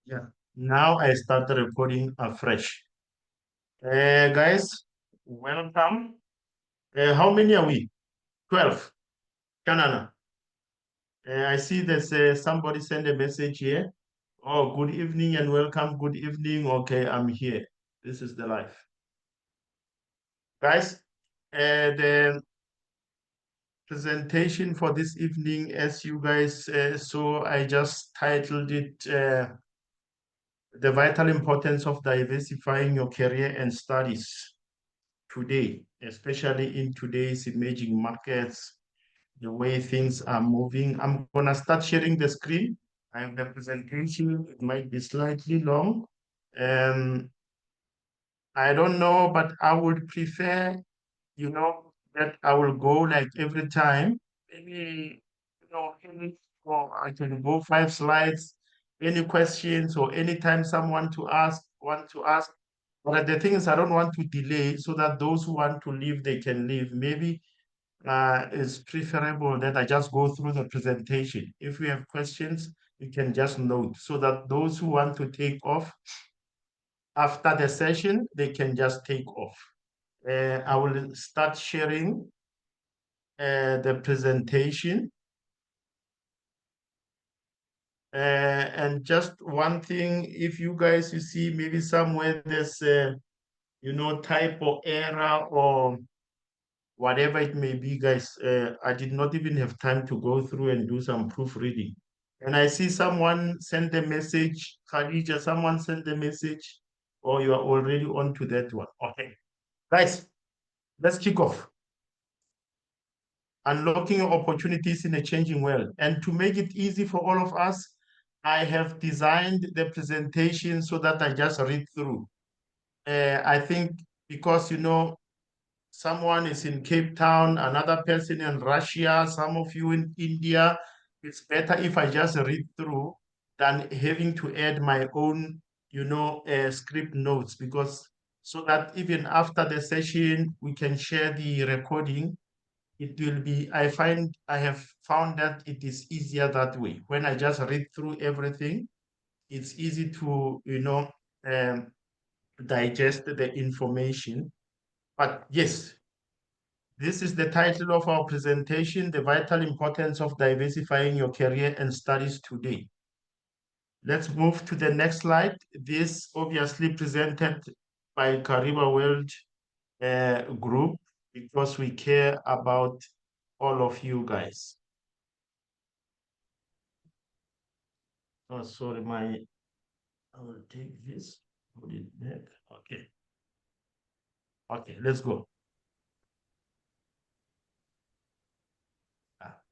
Yeah. Now I start the recording afresh. Guys, welcome. How many are we? 12. Kanana. I see there's somebody send a message here. Oh, good evening and welcome. Good evening. Okay, I'm here. This is the life. Guys, the presentation for this evening, as you guys saw, I just titled it The Vital Importance of Diversifying Your Career and Studies Today, especially in today's emerging markets, the way things are moving. I'm going to start sharing the screen. I have the presentation. It might be slightly long. Um, I don't know, but I would prefer, that I will go like every time. Maybe, or I can go 5 slides. Any questions or anytime someone want to ask. But the thing is, I don't want to delay so that those who want to leave, they can leave. Maybe it's preferable that I just go through the presentation. If we have questions, you can just note so that those who want to take off after the session, they can just take off. I will start sharing the presentation. And just one thing, if you guys, you see maybe somewhere there's, typo error or whatever it may be, guys, I did not even have time to go through and do some proofreading. And I see someone sent a message, Khadija, someone sent a message, or you are already on to that one. Okay. Guys, let's kick off. Unlocking opportunities in a changing world. And to make it easy for all of us, I have designed the presentation so that I just read through. I think because, someone is in Cape Town, another person in Russia, some of you in India, it's better if I just read through than having to add my own, script notes, because so that even after the session, we can share the recording. It will be, I have found that it is easier that way. When I just read through everything, it's easy to, um, digest the information. But yes, this is the title of our presentation, The Vital Importance of Diversifying Your Career and Studies Today. Let's move to the next slide. This obviously presented by Kariba World Group because we care about all of you guys. Oh, sorry, I will take this, put it back. Okay. Okay, let's go.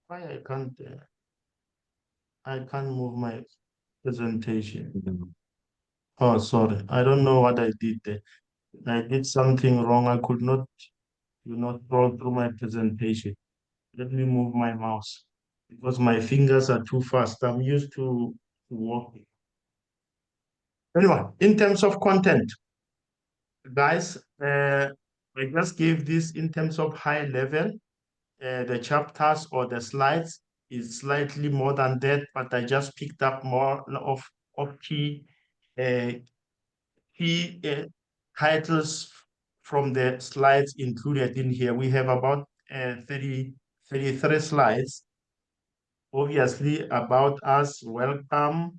Why I can't move my presentation. Oh, sorry. I don't know what I did there. I did something wrong. I could not, scroll through my presentation. Let me move my mouse because my fingers are too fast. I'm used to walking. Anyway, in terms of content, guys, I just gave this in terms of high level. The chapters or the slides is slightly more than that, but I just picked up more of uh, key titles from the slides included in here. We have about 33 slides, obviously about us, welcome,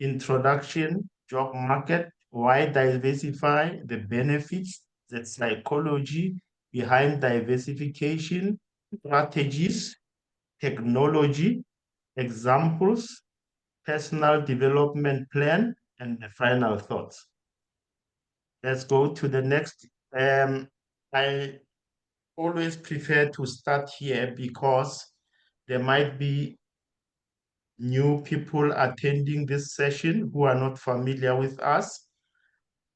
introduction, job market, why diversify, the benefits, the psychology behind diversification, strategies, technology, examples, personal development plan, and the final thoughts. Let's go to the next. I always prefer to start here because there might be new people attending this session who are not familiar with us,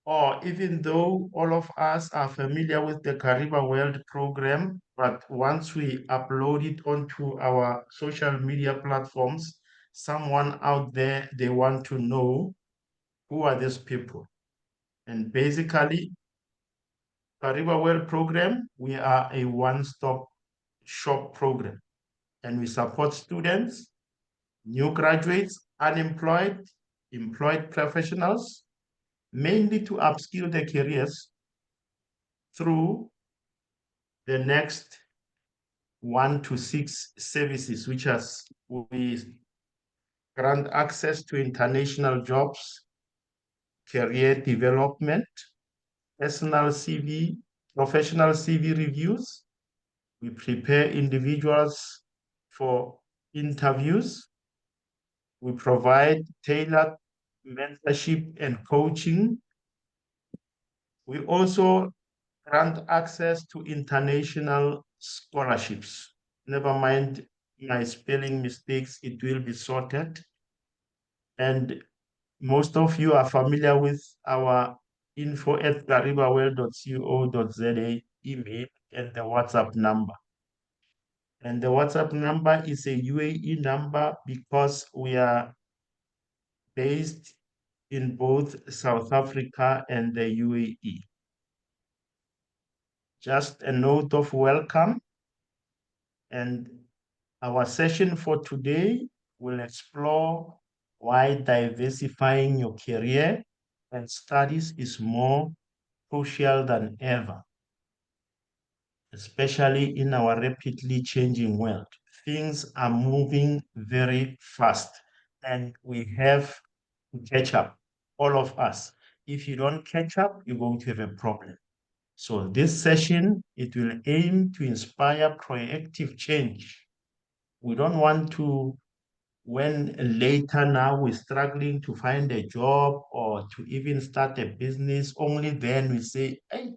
or even though all of us are familiar with the Kariba World program, but once we upload it onto our social media platforms, someone out there, they want to know who are these people. And basically, Kariba World program, we are a one-stop shop program, and we support students, new graduates, unemployed, employed professionals, mainly to upskill their careers through the next 1 to 6 services, which has we grant access to international jobs, career development, personal CV, professional CV reviews. We prepare individuals for interviews. We provide tailored mentorship and coaching. We also grant access to international scholarships. Never mind my spelling mistakes, it will be sorted. And most of you are familiar with our info@garibawell.co.za email and the WhatsApp number. And the WhatsApp number is a UAE number because we are based in both South Africa and the UAE. Just a note of welcome. And our session for today will explore why diversifying your career and studies is more crucial than ever, especially in our rapidly changing world. Things are moving very fast and we have to catch up, all of us. If you don't catch up, you're going to have a problem. So this session, it will aim to inspire proactive change. We don't want to, when later now we're struggling to find a job or to even start a business, only then we say, hey,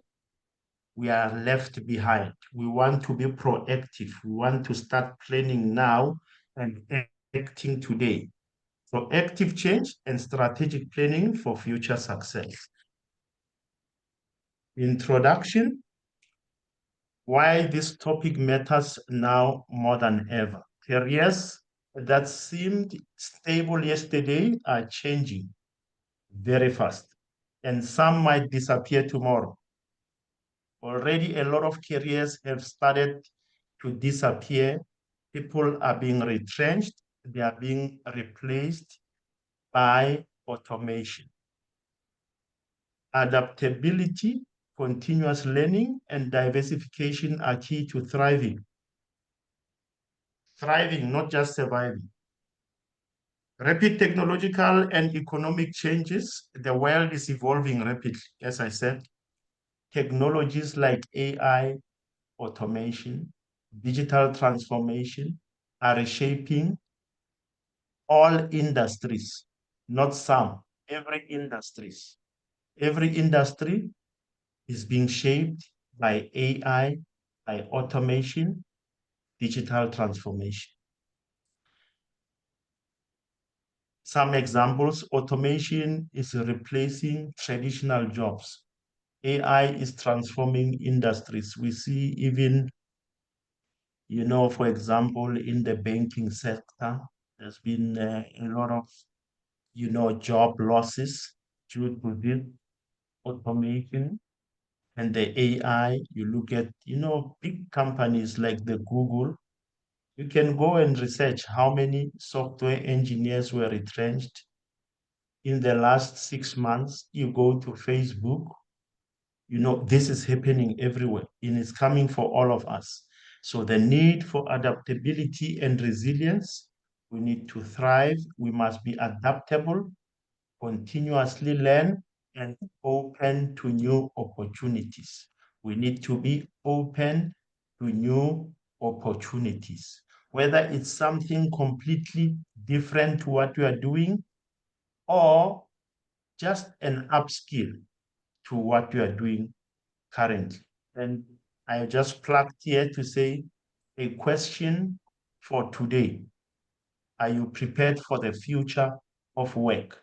we are left behind. We want to be proactive. We want to start planning now and acting today. Proactive change and strategic planning for future success. Introduction, why this topic matters now more than ever. Careers that seemed stable yesterday are changing very fast, and some might disappear tomorrow. Already a lot of careers have started to disappear. People are being retrenched, they are being replaced by automation. Adaptability, continuous learning, and diversification are key to thriving. Thriving, not just surviving. Rapid technological and economic changes. The world is evolving rapidly, as I said. Technologies like AI, automation, digital transformation are reshaping all industries, not some, every industries. Every industry is being shaped by AI, by automation, digital transformation. Some examples, automation is replacing traditional jobs. AI is transforming industries. We see even, for example, in the banking sector, there's been a lot of, job losses due to this automation and the AI. You look at, big companies like the Google, you can go and research how many software engineers were retrenched in the last 6 months. You go to Facebook, this is happening everywhere and it's coming for all of us. So the need for adaptability and resilience, we need to thrive. We must be adaptable, continuously learn, and open to new opportunities. We need to be open to new opportunities, whether it's something completely different to what we are doing or just an upskill to what we are doing currently. And I just plugged here to say a question for today. Are you prepared for the future of work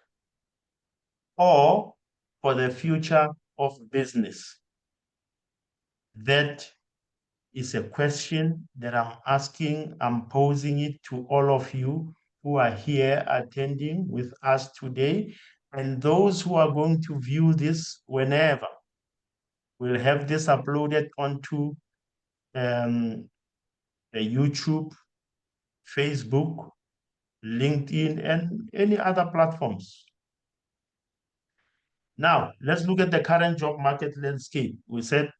or for the future of business? That is a question that I'm asking. I'm posing it to all of you who are here attending with us today, and those who are going to view this whenever. We'll have this uploaded onto the YouTube, Facebook, LinkedIn, and any other platforms. Now, let's look at the current job market landscape. We said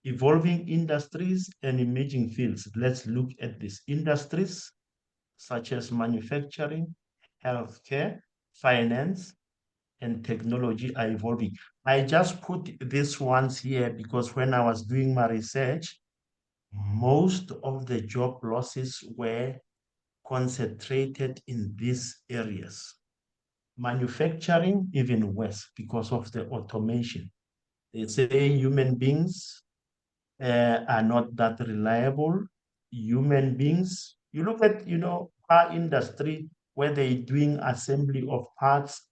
evolving industries and emerging fields. Let's look at these industries such as manufacturing, healthcare, finance, and technology are evolving. I just put these ones here because when I was doing my research, most of the job losses were concentrated in these areas. Manufacturing, even worse because of the automation. They say human beings are not that reliable. Human beings, you look at, car industry where they're doing assembly of parts,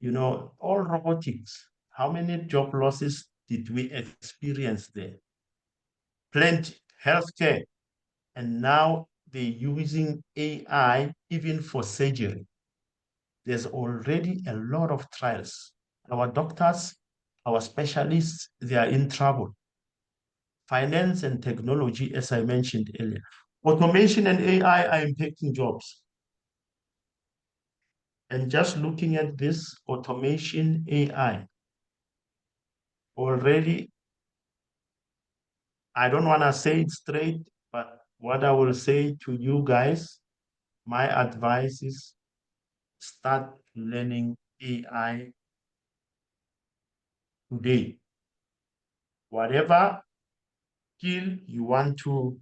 all robotics. How many job losses did we experience there? Plenty, healthcare, and now they're using AI even for surgery. There's already a lot of trials. Our doctors, our specialists, they are in trouble. Finance and technology, as I mentioned earlier. Automation and AI are impacting jobs. And just looking at this automation AI, already, I don't want to say it straight, but what I will say to you guys, my advice is start learning AI today. Whatever skill you want to,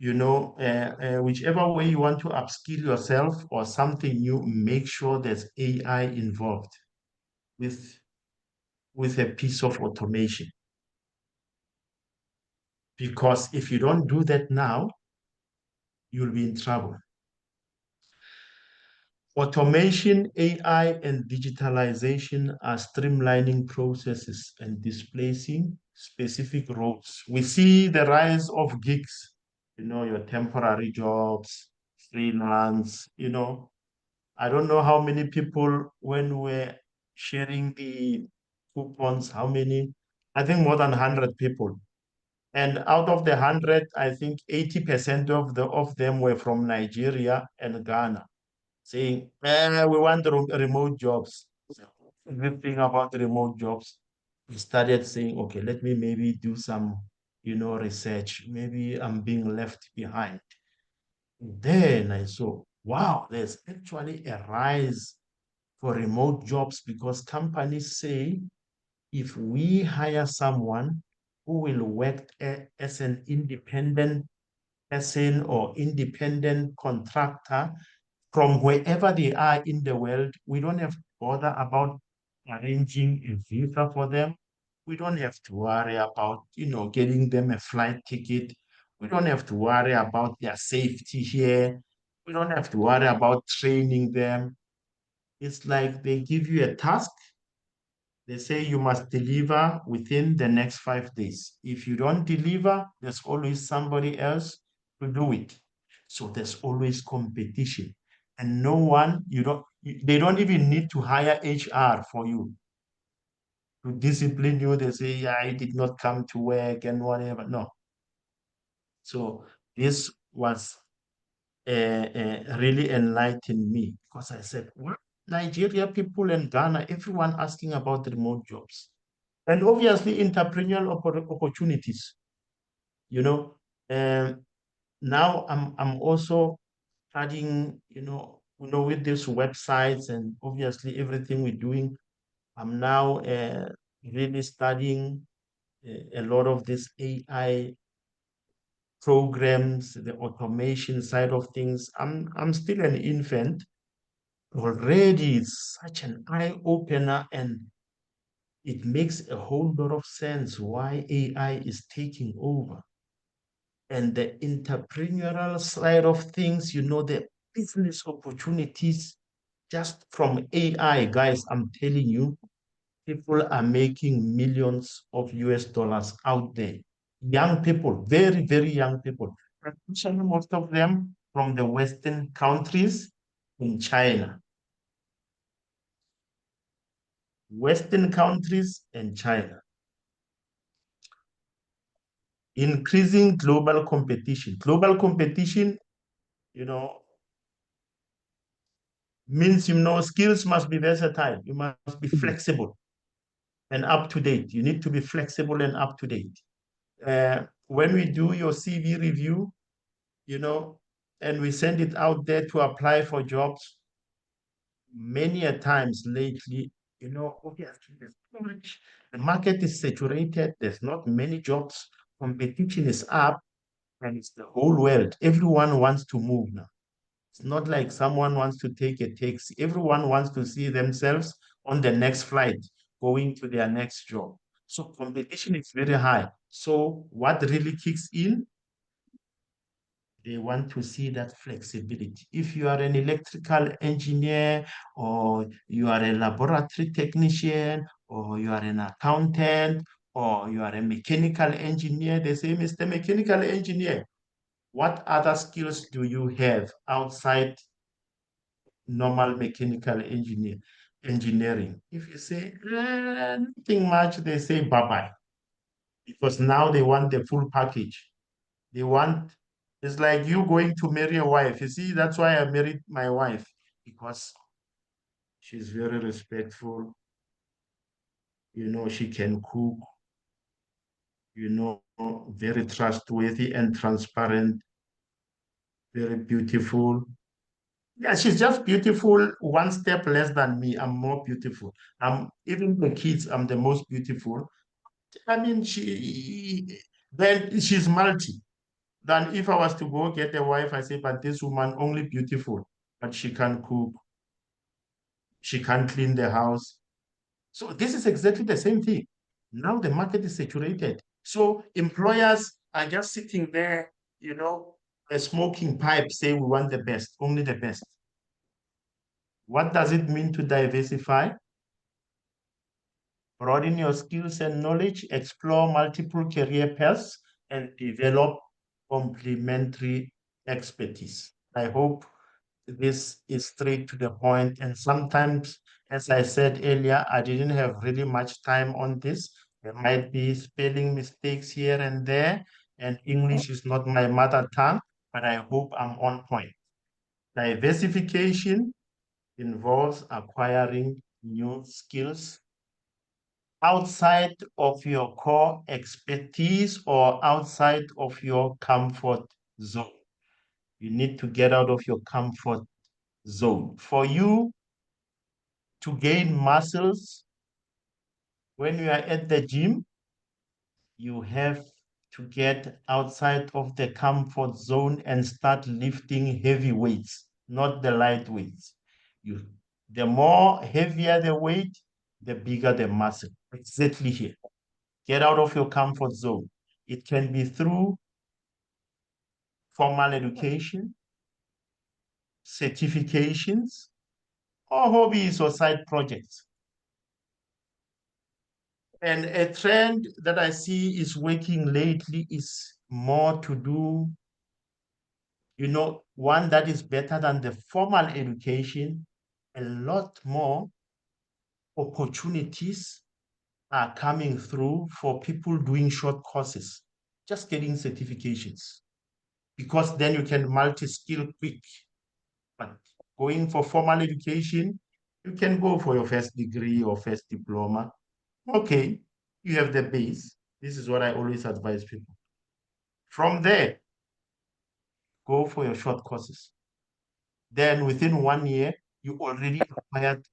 whichever way you want to upskill yourself or something new, make sure there's AI involved with a piece of automation. Because if you don't do that now, you'll be in trouble. Automation, AI, and digitalization are streamlining processes and displacing specific roles. We see the rise of gigs, your temporary jobs, freelance, I don't know how many people, when we're sharing the coupons, how many, I think more than 100 people. And out of the 100, I think 80% of them were from Nigeria and Ghana, saying, we want remote jobs. So, the thing about remote jobs, we started saying, okay, let me maybe do some, research. Maybe I'm being left behind. Then I saw, wow, there's actually a rise for remote jobs because companies say if we hire someone who will work as an independent person or independent contractor from wherever they are in the world, we don't have to bother about arranging a visa for them. We don't have to worry about, getting them a flight ticket. We don't have to worry about their safety here. We don't have to worry about training them. It's like they give you a task. They say you must deliver within the next 5 days. If you don't deliver, there's always somebody else to do it. So there's always competition. And no one, they don't even need to hire HR for you to discipline you. They say, yeah, I did not come to work and whatever. No. So this was really enlightened me because I said, what? Nigeria people and Ghana, everyone asking about remote jobs. And obviously entrepreneurial opportunities, you know. Um, Now I'm also studying, with these websites and obviously everything we're doing. I'm now really studying a lot of this AI programs, the automation side of things. I'm still an infant. Already it's such an eye opener and it makes a whole lot of sense why AI is taking over. And the entrepreneurial side of things, the business opportunities just from AI, guys, I'm telling you, people are making millions of US dollars out there. Young people, very, very young people, especially most of them from the Western countries in China. Western countries and China. Increasing global competition. Global competition, you know, Means, skills must be versatile. You must be flexible and up to date. You need to be flexible and up to date. When we do your CV review, you know, and we send it out there to apply for jobs, many a times lately, obviously there's too much. The market is saturated. There's not many jobs. Competition is up, and it's the whole world. Everyone wants to move now. It's not like someone wants to take a taxi. Everyone wants to see themselves on the next flight, going to their next job. So competition is very high. So what really kicks in? They want to see that flexibility. If you are an electrical engineer, or you are a laboratory technician, or you are an accountant, or you are a mechanical engineer, they say, Mr. Mechanical Engineer, what other skills do you have outside normal mechanical engineering? If you say nothing much, they say bye-bye, because now they want the full package. They want, it's like you going to marry a wife. You see, that's why I married my wife, because she's very respectful. She can cook, very trustworthy and transparent, very beautiful. Yeah, she's just beautiful, one step less than me. I'm more beautiful. Even the kids, I'm the most beautiful. I mean, then she's multi. Then if I was to go get a wife, I say, but this woman only beautiful, but she can cook, she can clean the house. So this is exactly the same thing. Now the market is saturated. So employers are just sitting there, a smoking pipe, say we want the best, only the best. What does it mean to diversify? Broaden your skills and knowledge, explore multiple career paths, and develop complementary expertise. I hope this is straight to the point. And sometimes, as I said earlier, I didn't have really much time on this. There might be spelling mistakes here and there, and English is not my mother tongue, but I hope I'm on point. Diversification involves acquiring new skills outside of your core expertise or outside of your comfort zone. You need to get out of your comfort zone. For you to gain muscles, when you are at the gym, you have to get outside of the comfort zone and start lifting heavy weights, not the light weights. You, the more heavier the weight, the bigger the muscle. Exactly here. Get out of your comfort zone. It can be through formal education, certifications, or hobbies or side projects. And a trend that I see is working lately is more to do, one that is better than the formal education. A lot more opportunities are coming through for people doing short courses, just getting certifications, because then you can multi-skill quick. But going for formal education, you can go for your first degree or first diploma. Okay, you have the base. This is what I always advise people. From there, go for your short courses. Then within 1 year, you already acquired,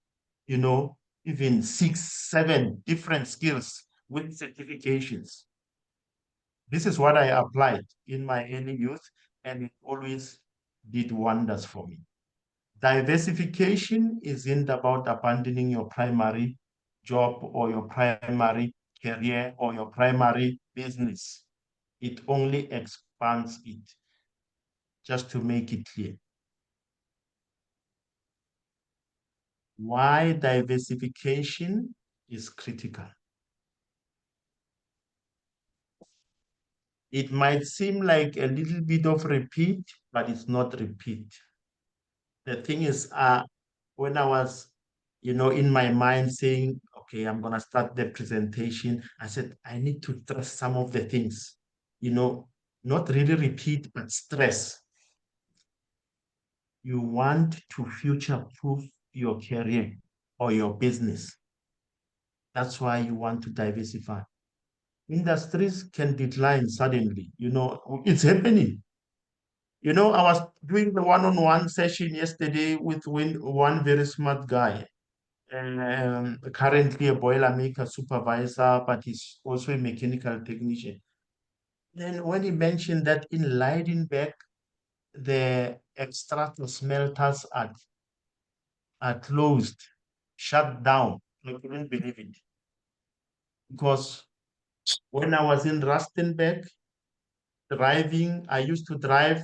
even 6, 7 different skills with certifications. This is what I applied in my early youth, and it always did wonders for me. Diversification isn't about abandoning your primary job or your primary career or your primary business. It only expands it, just to make it clear. Why diversification is critical. It might seem like a little bit of repeat, but it's not repeat. The thing is, when I was, in my mind saying, okay, I'm going to start the presentation, I said, I need to stress some of the things, not really repeat, but stress. You want to future-proof your career or your business. That's why you want to diversify. Industries can decline suddenly. It's happening. I was doing the one-on-one session yesterday with one very smart guy, currently a boilermaker supervisor, but he's also a mechanical technician. Then when he mentioned that in Leidenberg, the extractor smelters are closed, shut down. I couldn't believe it. Because when I was in Rustenburg driving, I used to drive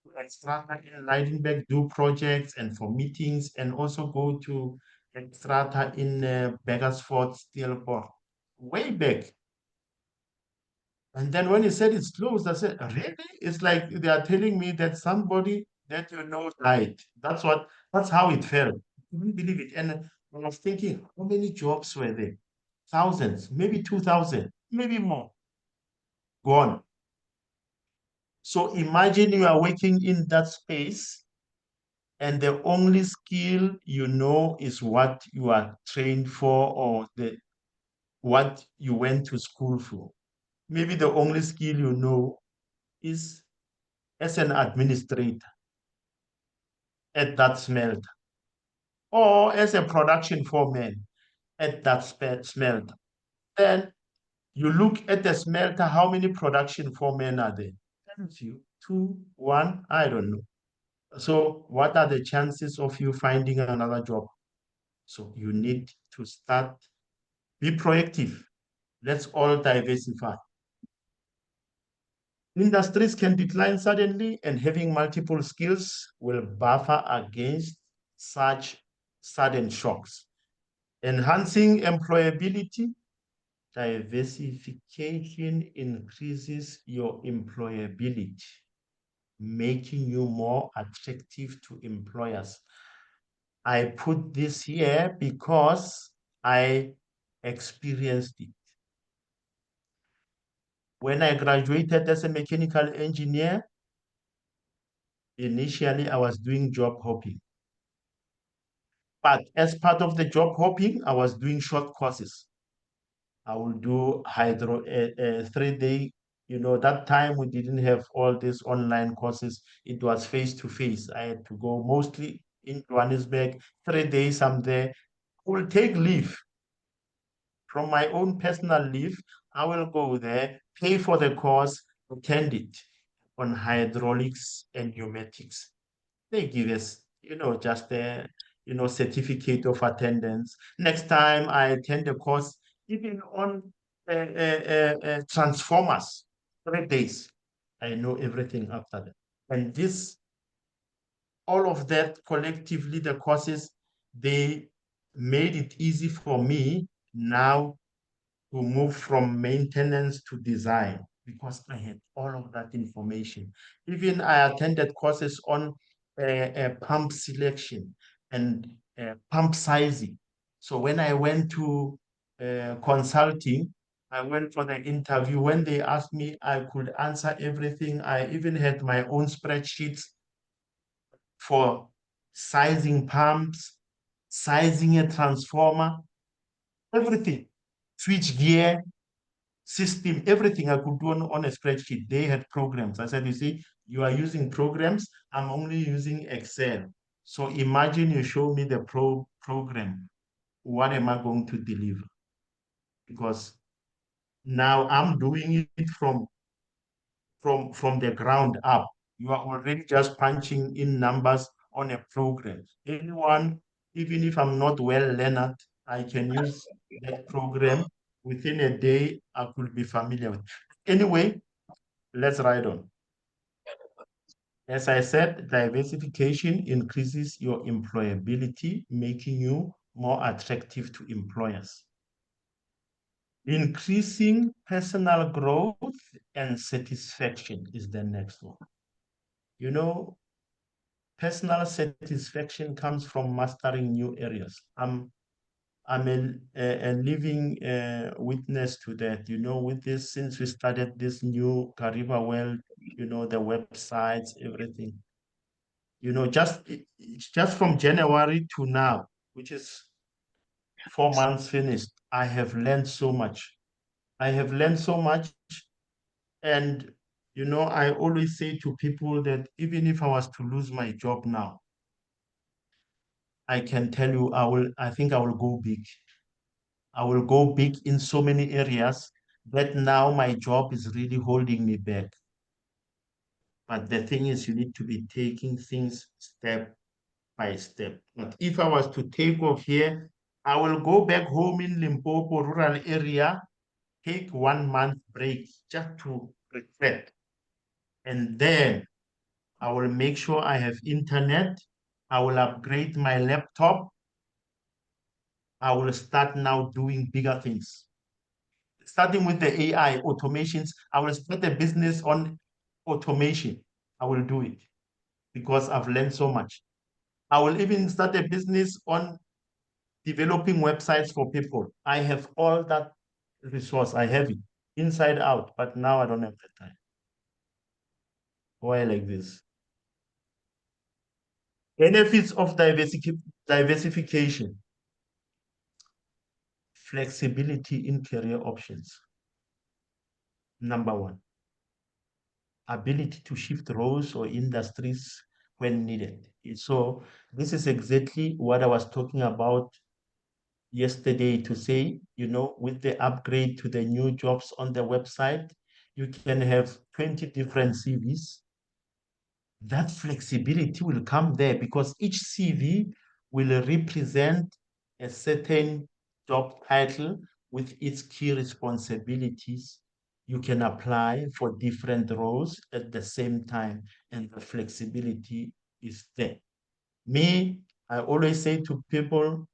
to Extrata in Leidenberg, do projects and for meetings, and also go to Extrata in Beggersford, Stilport, way back. And then when he said it's closed, I said, really? It's like they are telling me that somebody that died. That's how it felt. I couldn't believe it. And I was thinking, how many jobs were there? Thousands, maybe 2,000, maybe more, gone. So imagine you are working in that space and the only skill you know is what you are trained for or what you went to school for. Maybe the only skill you know is as an administrator at that smelter or as a production foreman at that smelter. Then you look at the smelter, how many production foremen are there? Tells you two, one, I don't know. So what are the chances of you finding another job? So you need to start, be proactive. Let's all diversify. Industries can decline suddenly, and having multiple skills will buffer against such sudden shocks. Enhancing employability, diversification increases your employability, making you more attractive to employers. I put this here because I experienced it. When I graduated as a mechanical engineer, initially I was doing job hopping. But as part of the job hopping, I was doing short courses. I will do hydro 3 day. That time we didn't have all these online courses. It was face to face. I had to go mostly in Johannesburg. 3 days I'm there. I will take leave from my own personal leave. I will go there, pay for the course, attend it on hydraulics and pneumatics. They give us, just a, certificate of attendance. Next time I attend a course, even on transformers, 3 days, I know everything after that. And all of that collectively, the courses, they made it easy for me now to move from maintenance to design because I had all of that information. Even I attended courses on pump selection and pump sizing. So when I went to consulting, I went for the interview. When they asked me, I could answer everything. I even had my own spreadsheets for sizing pumps, sizing a transformer, everything, switch gear, system, everything I could do on a spreadsheet. They had programs. I said, you see, you are using programs. I'm only using Excel. So imagine you show me the program. What am I going to deliver? Because now I'm doing it from the ground up. You are already just punching in numbers on a program. Anyone, even if I'm not well learned, I can use that program. Within a day, I could be familiar with. Anyway, let's ride on. As I said, diversification increases your employability, making you more attractive to employers. Increasing personal growth and satisfaction is the next one. You know, personal satisfaction comes from mastering new areas. I'm a living witness to that. With this, since we started this new Kariba World, the websites, everything. just from January to now, which is 4 months finished, I have learned so much. I have learned so much. And, I always say to people that even if I was to lose my job now, I can tell you, I think I will go big. I will go big in so many areas that now my job is really holding me back. But the thing is, you need to be taking things step by step. But if I was to take off here, I will go back home in Limpopo rural area, take 1 month break just to reflect. And then I will make sure I have internet. I will upgrade my laptop. I will start now doing bigger things. Starting with the AI automations, I will start a business on automation. I will do it because I've learned so much. I will even start a business on developing websites for people. I have all that resource. I have it inside out, but now I don't have the time. Why like this? Benefits of diversification, flexibility in career options. Number one, ability to shift roles or industries when needed. So this is exactly what I was talking about yesterday to say, with the upgrade to the new jobs on the website, you can have 20 different CVs. That flexibility will come there because each CV will represent a certain job title with its key responsibilities. You can apply for different roles at the same time, and the flexibility is there. Me, I always say to people,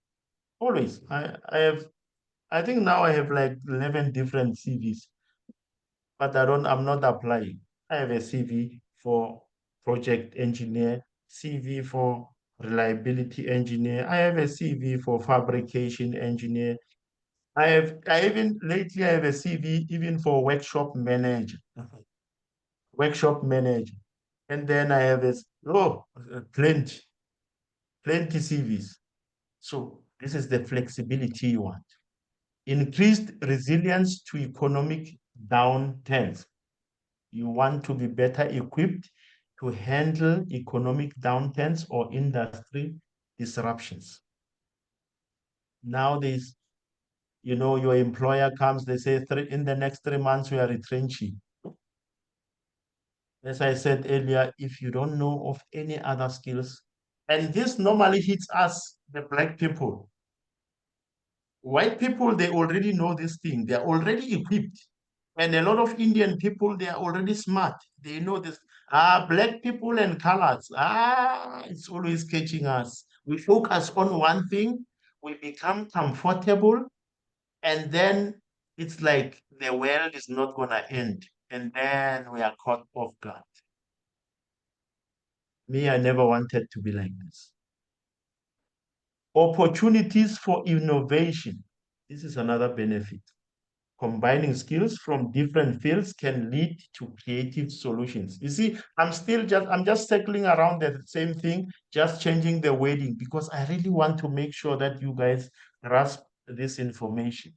always, I think now I have like 11 different CVs, but I'm not applying. I have a CV for project engineer, CV for reliability engineer. I have a CV for fabrication engineer. Lately I have a CV even for workshop manager, workshop manager. And then I have plenty, plenty CVs. So this is the flexibility you want. Increased resilience to economic downturns. You want to be better equipped to handle economic downturns or industry disruptions. Now your employer comes, they say in the next 3 months we are retrenching. As I said earlier, if you don't know of any other skills, and this normally hits us, the Black people. White people, they already know this thing. They're already equipped. And a lot of Indian people, they are already smart. They know this. Black people and colors, it's always catching us. We focus on one thing, we become comfortable, and then it's like the world is not going to end. And then we are caught off guard. Me, I never wanted to be like this. Opportunities for innovation. This is another benefit. Combining skills from different fields can lead to creative solutions. You see, I'm just circling around the same thing, just changing the wording because I really want to make sure that you guys grasp this information.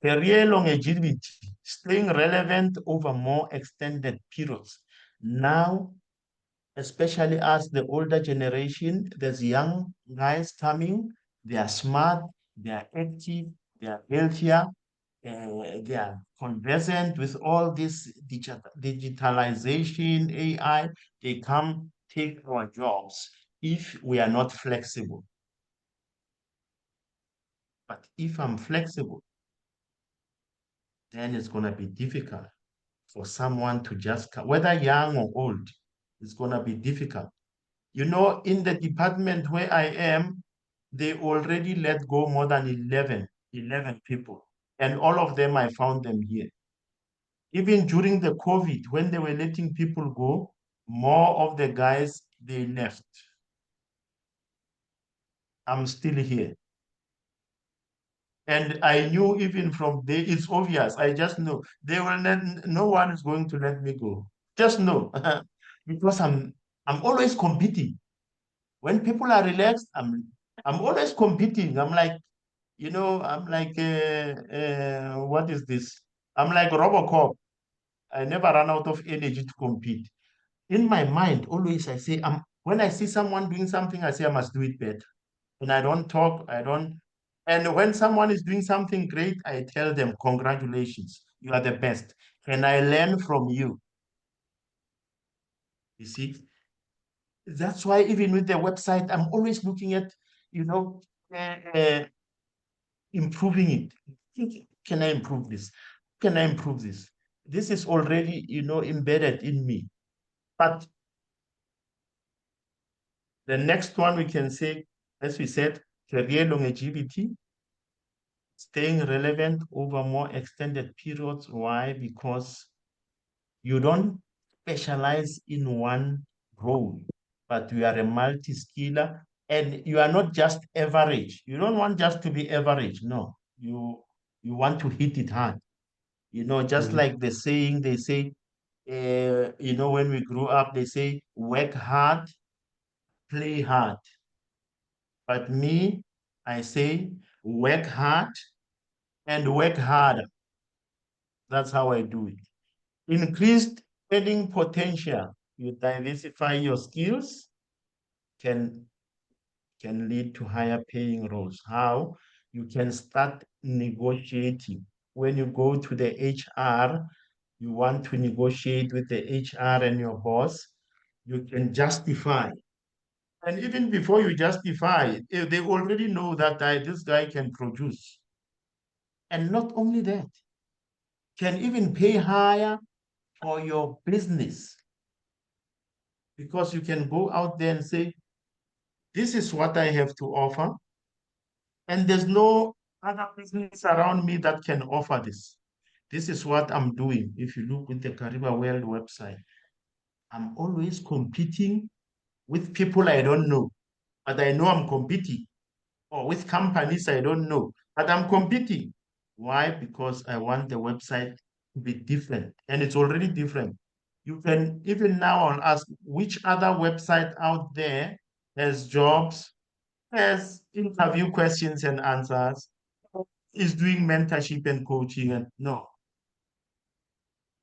Career longevity, staying relevant over more extended periods. Now, especially as the older generation, there's young guys coming, they are smart, they are active, they are healthier, they are conversant with all this digitalization, AI. They come take our jobs if we are not flexible. But if I'm flexible, then it's going to be difficult for someone to just come, whether young or old, it's going to be difficult. In the department where I am, they already let go more than 11 people. And all of them, I found them here. Even during the COVID, when they were letting people go, more of the guys, they left. I'm still here. And I knew even from there, it's obvious. I just know no one is going to let me go. Just know. Because I'm always competing. When people are relaxed, I'm always competing. I'm like, I'm like, what is this? I'm like Robocop. I never run out of energy to compete. In my mind, always I say, when I see someone doing something, I say I must do it better. And I don't talk, I don't. And when someone is doing something great, I tell them, congratulations, you are the best. And I learn from you. You see, that's why even with the website, I'm always looking at, you know, uh, uh, improving it. Can I improve this? Can I improve this? This is already, embedded in me. But the next one we can say, as we said, career longevity, staying relevant over more extended periods. Why? Because you don't specialize in one role, but you are a multi-skiller and you are not just average. You don't want just to be average. No, you want to hit it hard. Just like the saying, they say, when we grew up, they say, work hard, play hard. But me, I say, work hard and work harder. That's how I do it. Increased earning potential. You diversify your skills, can can lead to higher paying roles. How? You can start negotiating. When you go to the HR, you want to negotiate with the HR and your boss, you can justify. And even before you justify, they already know that this guy can produce. And not only that, can even pay higher for your business because you can go out there and say, this is what I have to offer. And there's no other business around me that can offer this. This is what I'm doing. If you look with the Kariba World website, I'm always competing with people I don't know, but I know I'm competing, or with companies I don't know, but I'm competing. Why? Because I want the website to be different, and it's already different. You can even now ask which other website out there has jobs, has interview questions and answers, is doing mentorship and coaching, and no.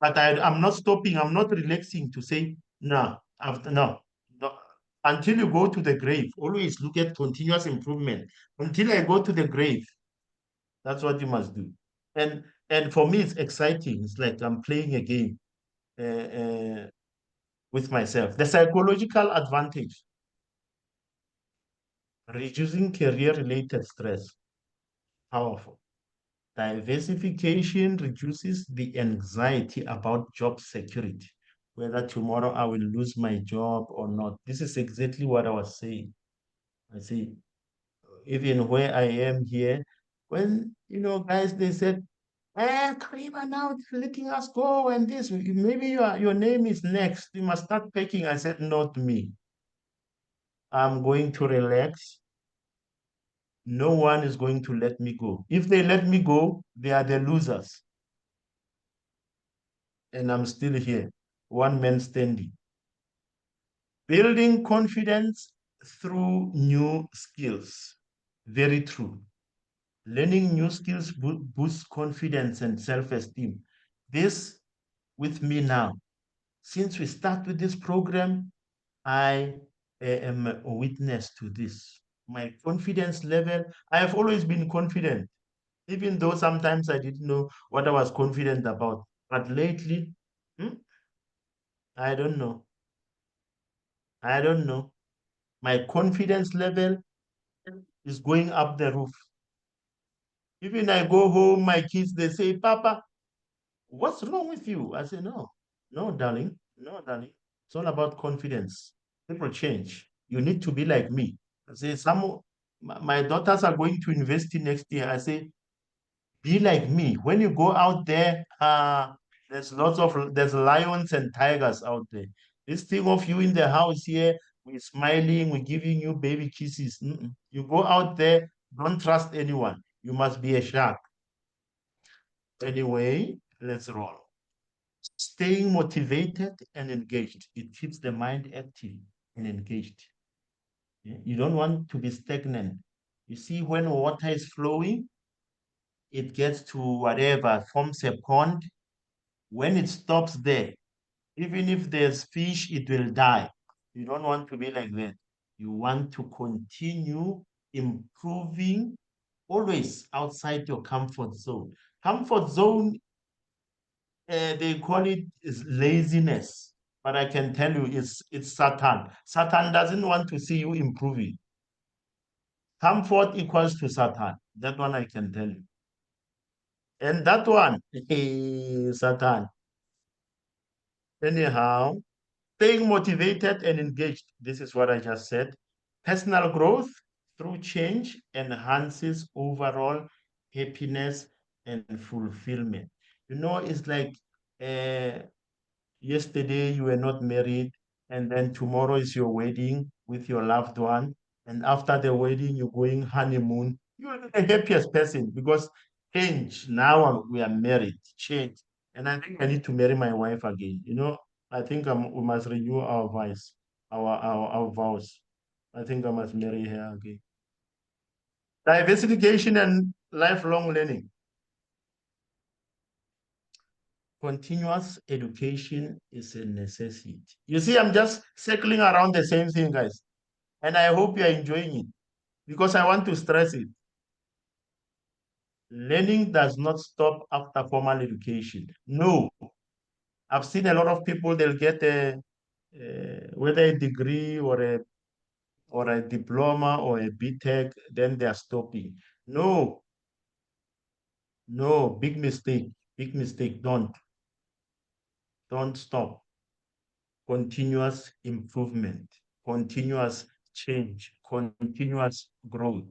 But I'm not stopping, I'm not relaxing to say, no, after no, no. Until you go to the grave, always look at continuous improvement. Until I go to the grave, that's what you must do. And for me, it's exciting. It's like I'm playing a game uh, with myself. The psychological advantage, reducing career-related stress, powerful. Diversification reduces the anxiety about job security, whether tomorrow I will lose my job or not. This is exactly what I was saying. I see, even where I am here, when, guys, they said, Karima now is letting us go and this, maybe your name is next. You must start packing. I said, not me. I'm going to relax. No one is going to let me go. If they let me go, they are the losers. And I'm still here, one man standing. Building confidence through new skills. Very true. Learning new skills boosts confidence and self-esteem. This with me now. Since we start with this program, I am a witness to this. My confidence level, I have always been confident, even though sometimes I didn't know what I was confident about. But lately, hmm, I don't know. I don't know. My confidence level is going up the roof. Even I go home, my kids, they say, Papa, what's wrong with you? I say, no, no, darling, no, darling. It's all about confidence. People change. You need to be like me. I say, my daughters are going to university next year. I say, be like me. When you go out there, there's lions and tigers out there. This thing of you in the house here, we're smiling, we're giving you baby kisses. You go out there, don't trust anyone. You must be a shark. Anyway, let's roll. Staying motivated and engaged. It keeps the mind active. and engaged. You don't want to be stagnant. You see, when water is flowing, it gets to whatever, forms a pond. When it stops there, even if there's fish, it will die. You don't want to be like that. You want to continue improving, always outside your comfort zone. Comfort zone, they call it is laziness, but I can tell you it's Satan. Satan doesn't want to see you improving. Comfort equals to Satan. That one I can tell you. And that one, Satan. Anyhow, staying motivated and engaged. This is what I just said. Personal growth through change enhances overall happiness and fulfillment. It's like uh, yesterday you were not married, and then tomorrow is your wedding with your loved one. And after the wedding, you're going honeymoon. You're the happiest person because change. Now we are married, change. And I think I need to marry my wife again. I think we must renew our vows, our vows. I think I must marry her again. Diversification and lifelong learning. Continuous education is a necessity. You see, I'm just circling around the same thing, guys. And I hope you're enjoying it because I want to stress it. Learning does not stop after formal education. No, I've seen a lot of people, they'll get whether a degree or a diploma or a BTech, then they're stopping. No, no, big mistake, big mistake. Don't stop. Continuous improvement, continuous change, continuous growth.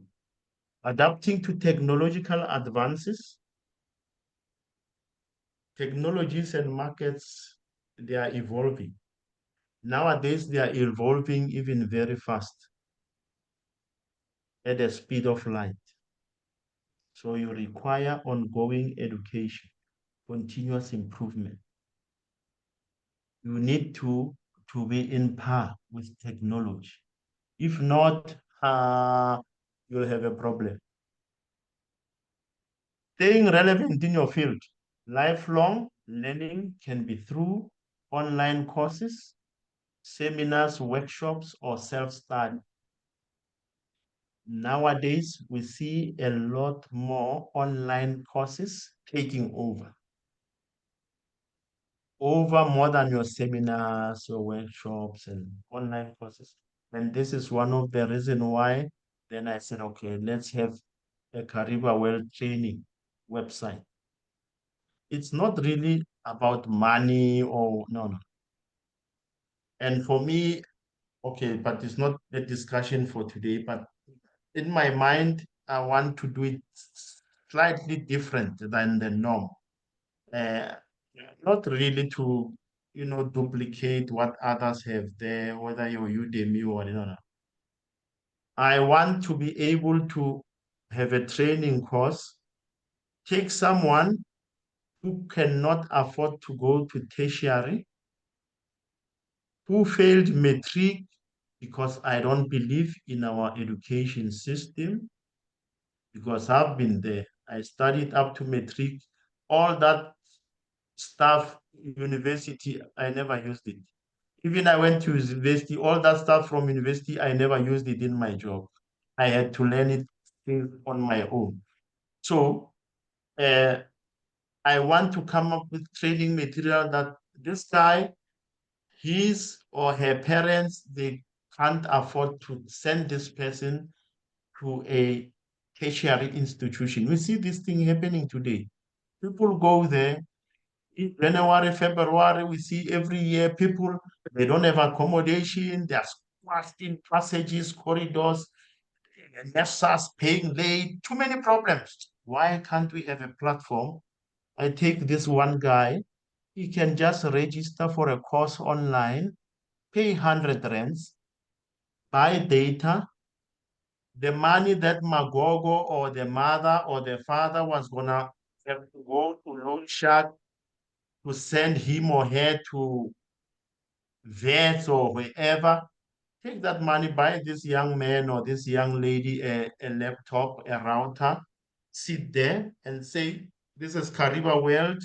Adapting to technological advances, technologies and markets, they are evolving. Nowadays, they are evolving even very fast at the speed of light. So you require ongoing education, continuous improvement. You need to be in par with technology. If not, you'll have a problem. Staying relevant in your field. Lifelong learning can be through online courses, seminars, workshops, or self-study. Nowadays, we see a lot more online courses taking over more than your seminars, your workshops, and online courses. And this is one of the reasons why then I said, okay, let's have a Kariba World training website. It's not really about money or no, no. And for me, okay, but it's not a discussion for today, but in my mind, I want to do it slightly different than the norm. Uh, Not really to, duplicate what others have there, whether you're Udemy or no. I want to be able to have a training course, take someone who cannot afford to go to tertiary, who failed matric because I don't believe in our education system, because I've been there. I studied up to matric, all that stuff, university, I never used it. Even I went to university, all that stuff from university, I never used it in my job. I had to learn it on my own. So uh, I want to come up with training material that this guy, his or her parents, they can't afford to send this person to a tertiary institution. We see this thing happening today. People go there in January, February, we see every year people, they don't have accommodation, they're squashed in passages, corridors, nurses paying late, too many problems. Why can't we have a platform? I take this one guy, he can just register for a course online, pay 100 rands, buy data. The money that Magogo or the mother or the father was gonna have to go to loan shark to send him or her to vets or wherever, Take that money, buy this young man or this young lady a laptop, a router, sit there and say, this is Kariba World,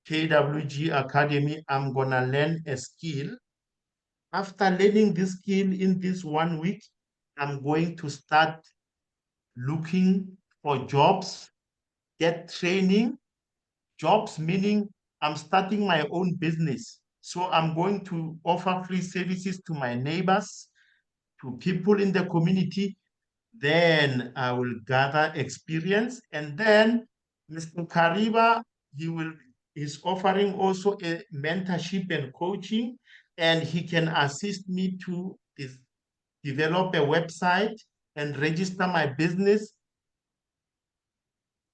KWG Academy. I'm going to learn a skill. After learning this skill in this 1 week, I'm going to start looking for jobs, get training, jobs meaning I'm starting my own business. So I'm going to offer free services to my neighbors, to people in the community. Then I will gather experience. And then Mr. Kariba, he will is offering also a mentorship and coaching, and he can assist me to develop a website and register my business.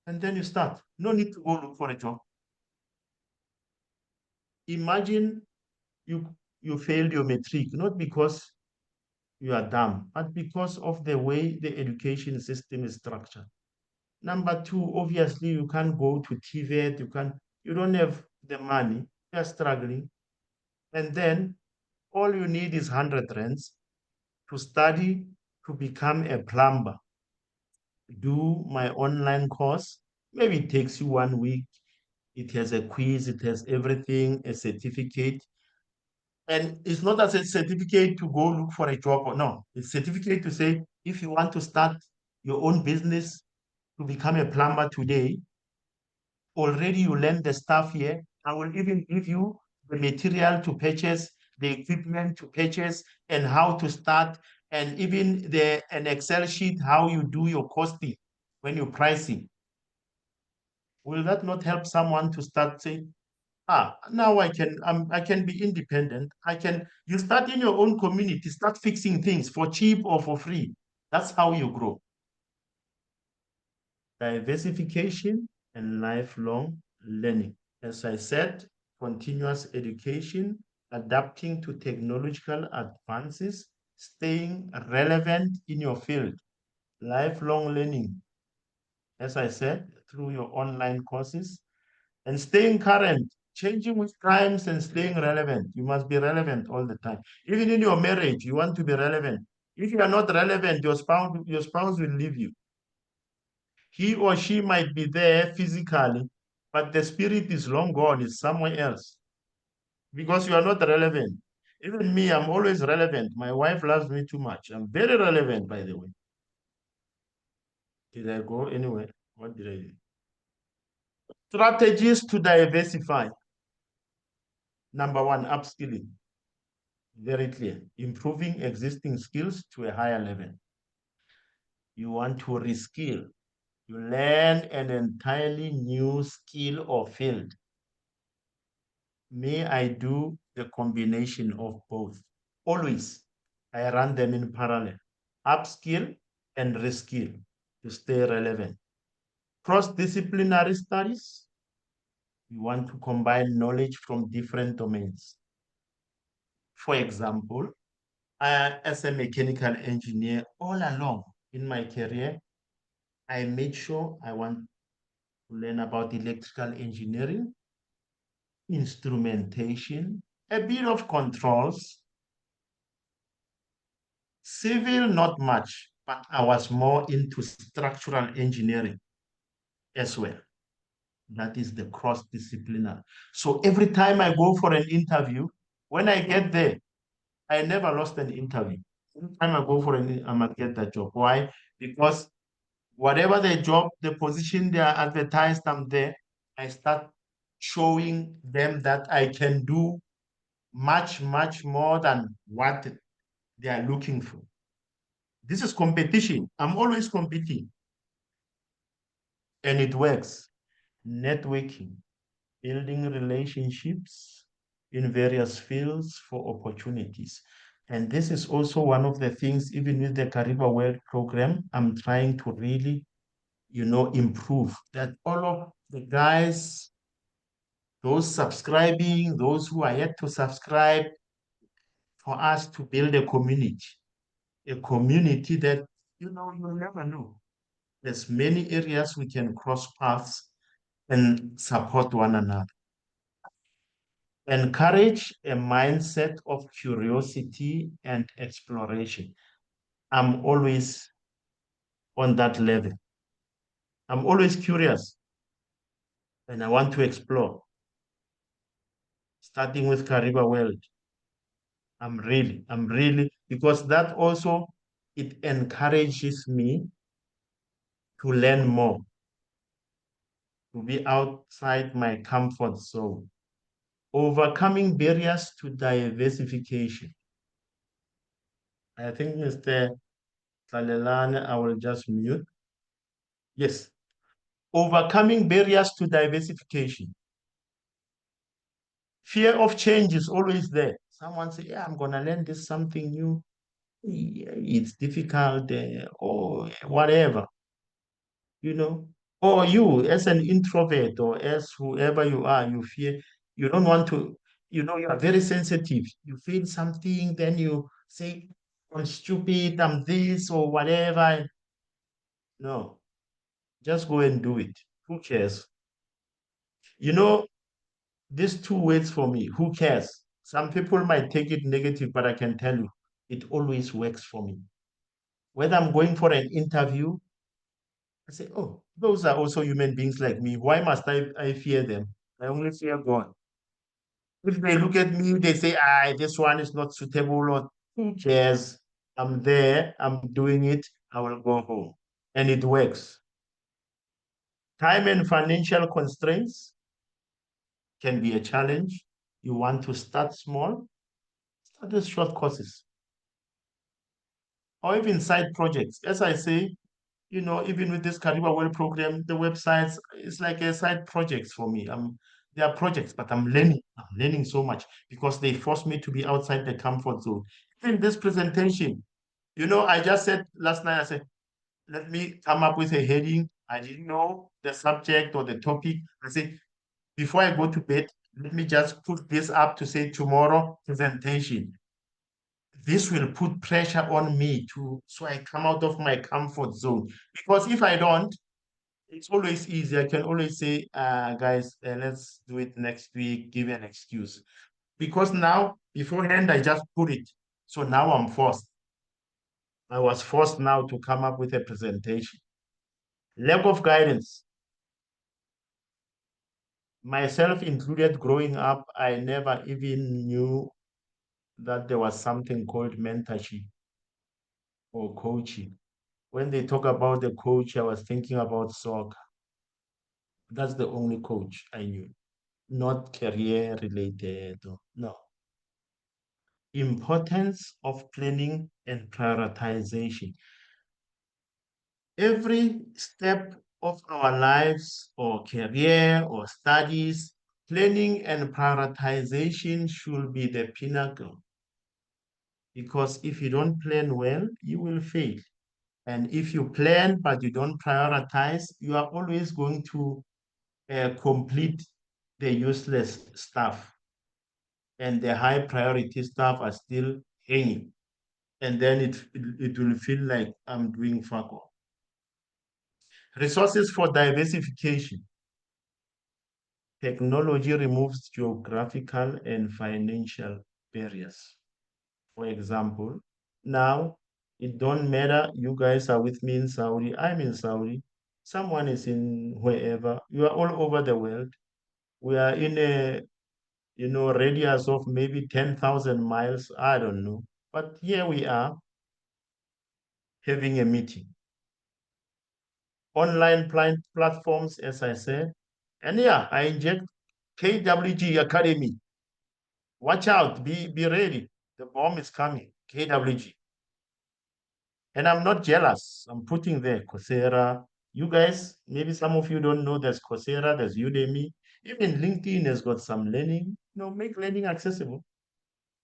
And then you start. No need to go look for a job. Imagine you failed your matric, not because you are dumb, but because of the way the education system is structured. Number two, obviously, you can't go to TVET, you don't have the money, you're struggling. And then all you need is 100 rands to study to become a plumber. Do my online course. Maybe it takes you 1 week. It has a quiz, it has everything, a certificate. And it's not as a certificate to go look for a job or no. It's certificate to say if you want to start your own business to become a plumber today, already you learn the stuff here. I will even give you the material to purchase, the equipment to purchase, and how to start, and even an Excel sheet how you do your costing when you're pricing. Will that not help someone to start saying, now I can be independent. You start in your own community, start fixing things for cheap or for free. That's how you grow. Diversification and lifelong learning. As I said, continuous education, adapting to technological advances, staying relevant in your field, lifelong learning. As I said, through your online courses, and staying current, changing with times and staying relevant. You must be relevant all the time. Even in your marriage, you want to be relevant. If you are not relevant, your spouse will leave you. He or she might be there physically, but the spirit is long gone, it's somewhere else because you are not relevant. Even me, I'm always relevant. My wife loves me too much. I'm very relevant, by the way. Did I go anywhere? What did I do? Strategies to diversify. Number one, upskilling. Very clear. Improving existing skills to a higher level. You want to reskill. You learn an entirely new skill or field. May I do the combination of both? Always, I run them in parallel. Upskill and reskill to stay relevant. Cross-disciplinary studies. You want to combine knowledge from different domains. For example, as a mechanical engineer, all along in my career, I made sure I want to learn about electrical engineering, instrumentation, a bit of controls, civil, not much, but I was more into structural engineering as well. That is the cross-disciplinary. So every time I go for an interview, when I get there, I never lost an interview. Every time I go for an, I might get that job. Why? Because whatever the job, the position they are advertised, I'm there. I start showing them that I can do much, much more than what they are looking for. This is competition. I'm always competing, and it works. Networking, building relationships in various fields for opportunities. And this is also one of the things, even with the Kariba World program, I'm trying to really, improve that all of the guys, those subscribing, those who are yet to subscribe, for us to build a community that, you'll never know. There's many areas we can cross paths and support one another. Encourage a mindset of curiosity and exploration. I'm always on that level. I'm always curious and I want to explore, starting with Kariba World. I'm really, because that also, it encourages me to learn more, to be outside my comfort zone. Overcoming barriers to diversification. I think, Mr. Talelane, I will just mute. Yes. Overcoming barriers to diversification. Fear of change is always there. Someone say, yeah, I'm going to learn this something new. It's difficult, or whatever, you know. Or you, as an introvert or as whoever you are, you fear, you don't want to, you are very sensitive. You feel something, then you say, I'm stupid, I'm this or whatever. No, just go and do it. Who cares? You know, these two words for me, who cares? Some people might take it negative, but I can tell you, it always works for me. Whether I'm going for an interview, I say, oh, those are also human beings like me. Why must I fear them? I only fear God. If they look at me, they say, this one is not suitable, or who cares? I'm there, I'm doing it, I will go home. And it works. Time and financial constraints can be a challenge. You want to start small, start with short courses or even side projects. As I say, even with this Kariba Well program, the websites, it's like a side projects for me. They are projects, but I'm learning. I'm learning so much because they force me to be outside the comfort zone. In this presentation, I just said last night, I said, let me come up with a heading. I didn't know the subject or the topic. I said, before I go to bed, let me just put this up to say tomorrow presentation. This will put pressure on me so I come out of my comfort zone. Because if I don't, it's always easy. I can always say, guys, let's do it next week, give an excuse. Because now, beforehand, I just put it. So now I'm forced. I was forced now to come up with a presentation. Lack of guidance. Myself included, growing up, I never even knew that there was something called mentorship or coaching. When they talk about the coach, I was thinking about soccer. That's the only coach I knew, not career related. No. Importance of planning and prioritization. Every step of our lives or career or studies, planning and prioritization should be the pinnacle. Because if you don't plan well, you will fail. And if you plan but you don't prioritize, you are always going to complete the useless stuff, and the high priority stuff are still hanging. And then it will feel like I'm doing fuck all. Resources for diversification. Technology removes geographical and financial barriers. For example, now it don't matter, you guys are with me in Saudi, I'm in Saudi, someone is in wherever, you are all over the world. We are in a radius of maybe 10,000 miles, I don't know. But here we are having a meeting. Online platforms, as I said. And yeah, I inject KWG Academy. Watch out, be ready. The bomb is coming, KWG. And I'm not jealous. I'm putting there Coursera. You guys, maybe some of you don't know there's Coursera, there's Udemy. Even LinkedIn has got some learning, make learning accessible.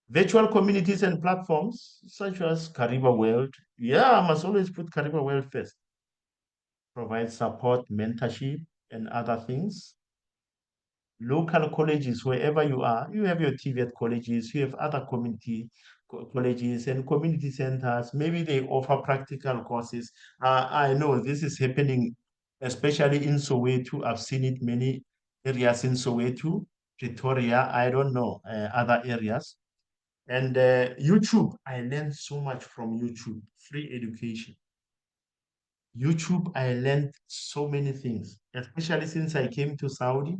Virtual communities and platforms such as Kariba World. Yeah, I must always put Kariba World first. Provide support, mentorship, and other things. Local colleges, wherever you are, you have your TVET colleges, you have other community colleges and community centers. Maybe they offer practical courses. I know this is happening, especially in Soweto. I've seen it many areas in Soweto. Pretoria, I don't know, other areas. And YouTube, I learned so much from YouTube, free education. YouTube, I learned so many things, especially since I came to Saudi,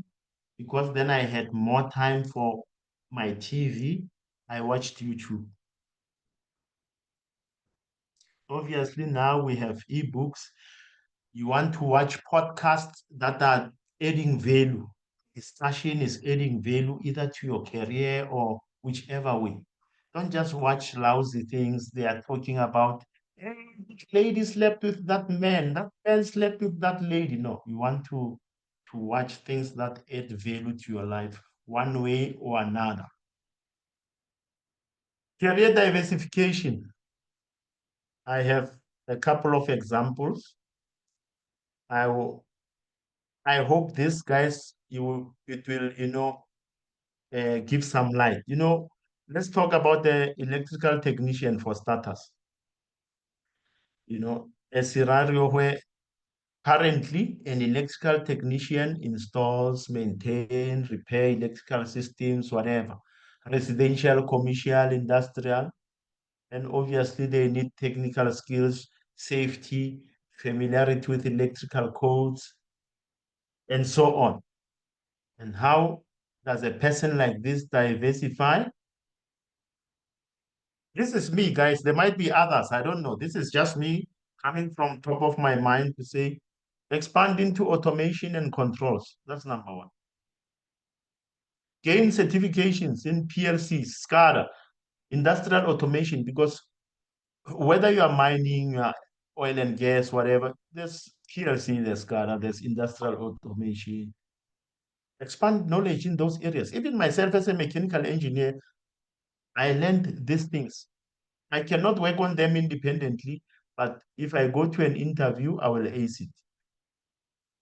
because then I had more time for my TV. I watched YouTube. Obviously, now we have ebooks. You want to watch podcasts that are adding value. Discussion is adding value either to your career or whichever way. Don't just watch lousy things they are talking about. "Eh, this lady slept with that man slept with that lady." No, you want to watch things that add value to your life one way or another. Career diversification. I have a couple of examples. I will, I hope this guys it will give some light. Let's talk about the electrical technician for starters. A scenario where currently an electrical technician installs, maintain, repair electrical systems, whatever, residential, commercial, industrial, and obviously they need technical skills, safety, familiarity with electrical codes, and so on. And how does a person like this diversify? This is me, guys. There might be others. I don't know. This is just me coming from top of my mind to say expand into automation and controls. That's number one. Gain certifications in PLCs, SCADA, industrial automation, because whether you are mining, oil and gas, whatever, there's PLC, there's SCADA, there's industrial automation. Expand knowledge in those areas. Even myself as a mechanical engineer, I learned these things. I cannot work on them independently, but if I go to an interview, I will ace it.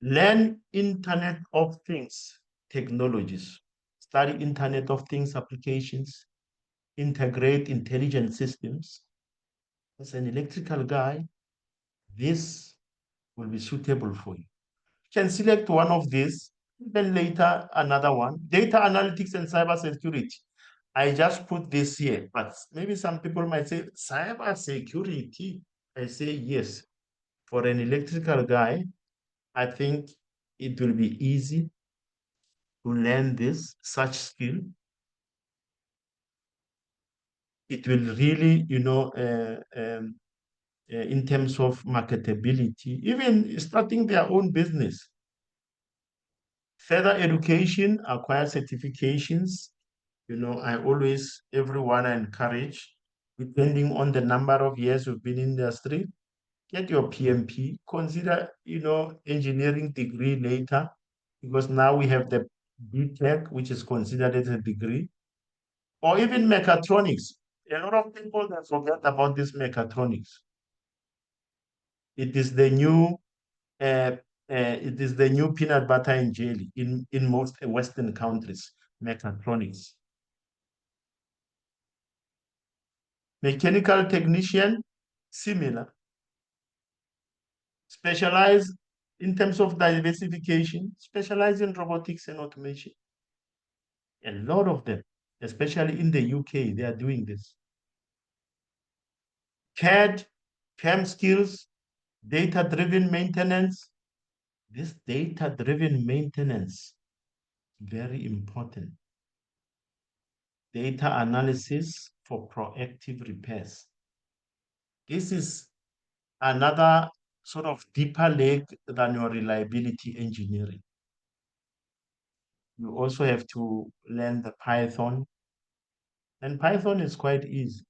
Learn Internet of Things technologies. Study Internet of Things applications. Integrate intelligent systems. As an electrical guy, this will be suitable for you. You can select one of these, then later another one. Data analytics and cybersecurity. I just put this here, but maybe some people might say cybersecurity. I say yes. For an electrical guy, I think it will be easy to learn this such skill. It will really, in terms of marketability, even starting their own business. Further education, acquire certifications. Everyone I encourage, depending on the number of years you've been in the industry, get your PMP, consider, engineering degree later, because now we have the BTech, which is considered as a degree, or even mechatronics. A lot of people that forget about this mechatronics. It is the new, uh, it is the new peanut butter and jelly in most Western countries, mechatronics. Mechanical technician, similar. Specialize in terms of diversification, specialize in robotics and automation. A lot of them, especially in the UK, they are doing this. CAD, CAM skills, data-driven maintenance. This data-driven maintenance, very important. Data analysis for proactive repairs. This is another sort of deeper leg than your reliability engineering. You also have to learn the Python, and Python is quite easy.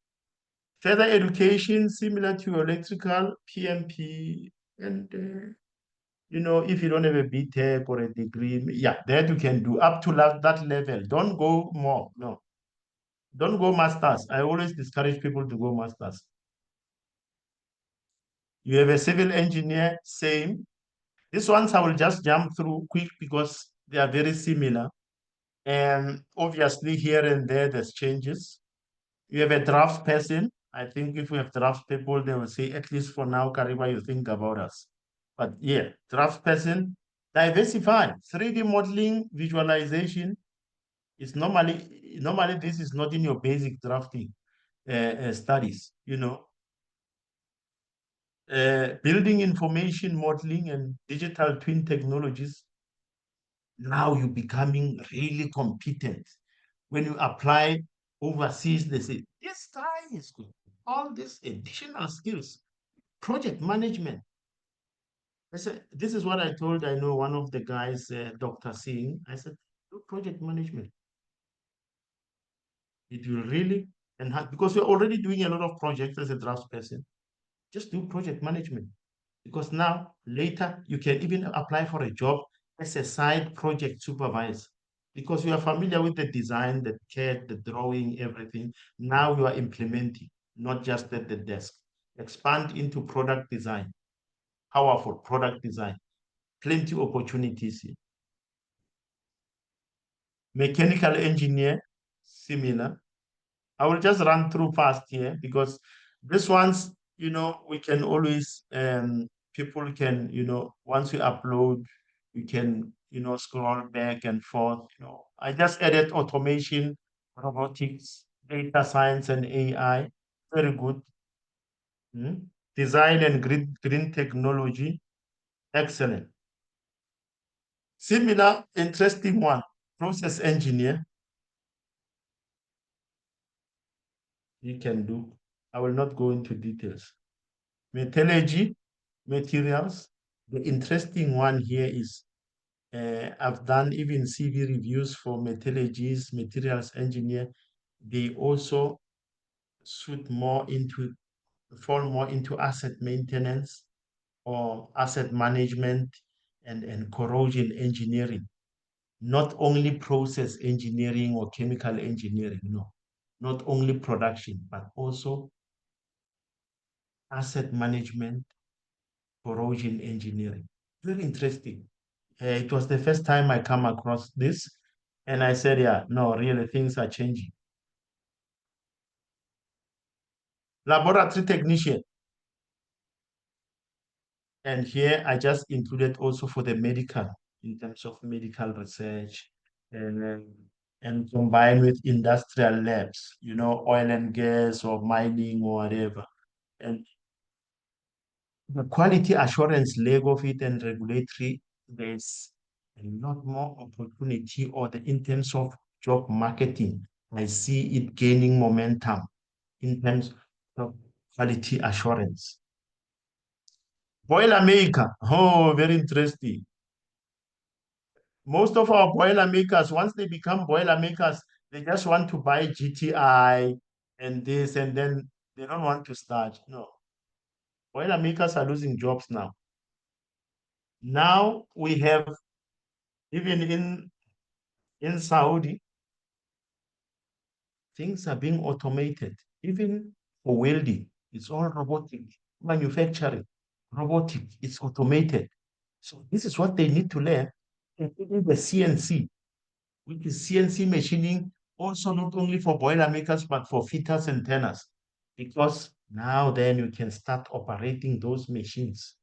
Further education, similar to electrical, PMP, and if you don't have a BTech or a degree, yeah, that you can do up to that level. Don't go more, no. Don't go masters. I always discourage people to go masters. You have a civil engineer, same. These ones I will just jump through quick because they are very similar. And obviously here and there, there's changes. You have a draft person. I think if we have draft people, they will say, at least for now, Kariba, you think about us. But yeah, draft person, diversify, 3D modeling, visualization, It's normally this is not in your basic drafting studies, building information modeling and digital twin technologies. Now you're becoming really competent. When you apply overseas, they say, this guy is good. All these additional skills, project management. I said, this is what I told, I know one of the guys, Dr. Singh. I said, do project management. It will really enhance, because you're already doing a lot of projects as a draftsperson. Just do project management. Because now, later, you can even apply for a job as a side project supervisor. Because you are familiar with the design, the CAD, the drawing, everything. Now you are implementing, not just at the desk. Expand into product design, powerful product design. Plenty opportunities here. Mechanical engineer, similar. I will just run through fast here because this ones, we can always, people can, once we upload, we can, scroll back and forth. I just added automation, robotics, data science, and AI. Very good. Design and green technology. Excellent. Similar, interesting one. Process engineer. You can do. I will not go into details. Metallurgy, materials. The interesting one here is I've done even CV reviews for metallurgies, materials engineer. They also suit more into fall more into asset maintenance or asset management and corrosion engineering. Not only process engineering or chemical engineering, no. Not only production, but also asset management, corrosion engineering. Very interesting. It was the first time I come across this, and I said, yeah, no, really, things are changing. Laboratory technician, and here I just included also for the medical, in terms of medical research, and and combined with industrial labs, oil and gas or mining or whatever. And the quality assurance leg of it and regulatory, there's a lot more opportunity, or in terms of job marketing, I see it gaining momentum in terms of quality assurance. Boiler maker, oh, very interesting. Most of our boiler makers, once they become boiler makers, they just want to buy GTI and this, and then they don't want to start. No, boiler makers are losing jobs now. Now we have, even in Saudi, things are being automated. Even for welding, it's all robotic. Manufacturing, robotic, it's automated. So this is what they need to learn, including the CNC, which is CNC machining, also not only for boiler makers, but for fitters and turners. Because now then you can start operating those machines.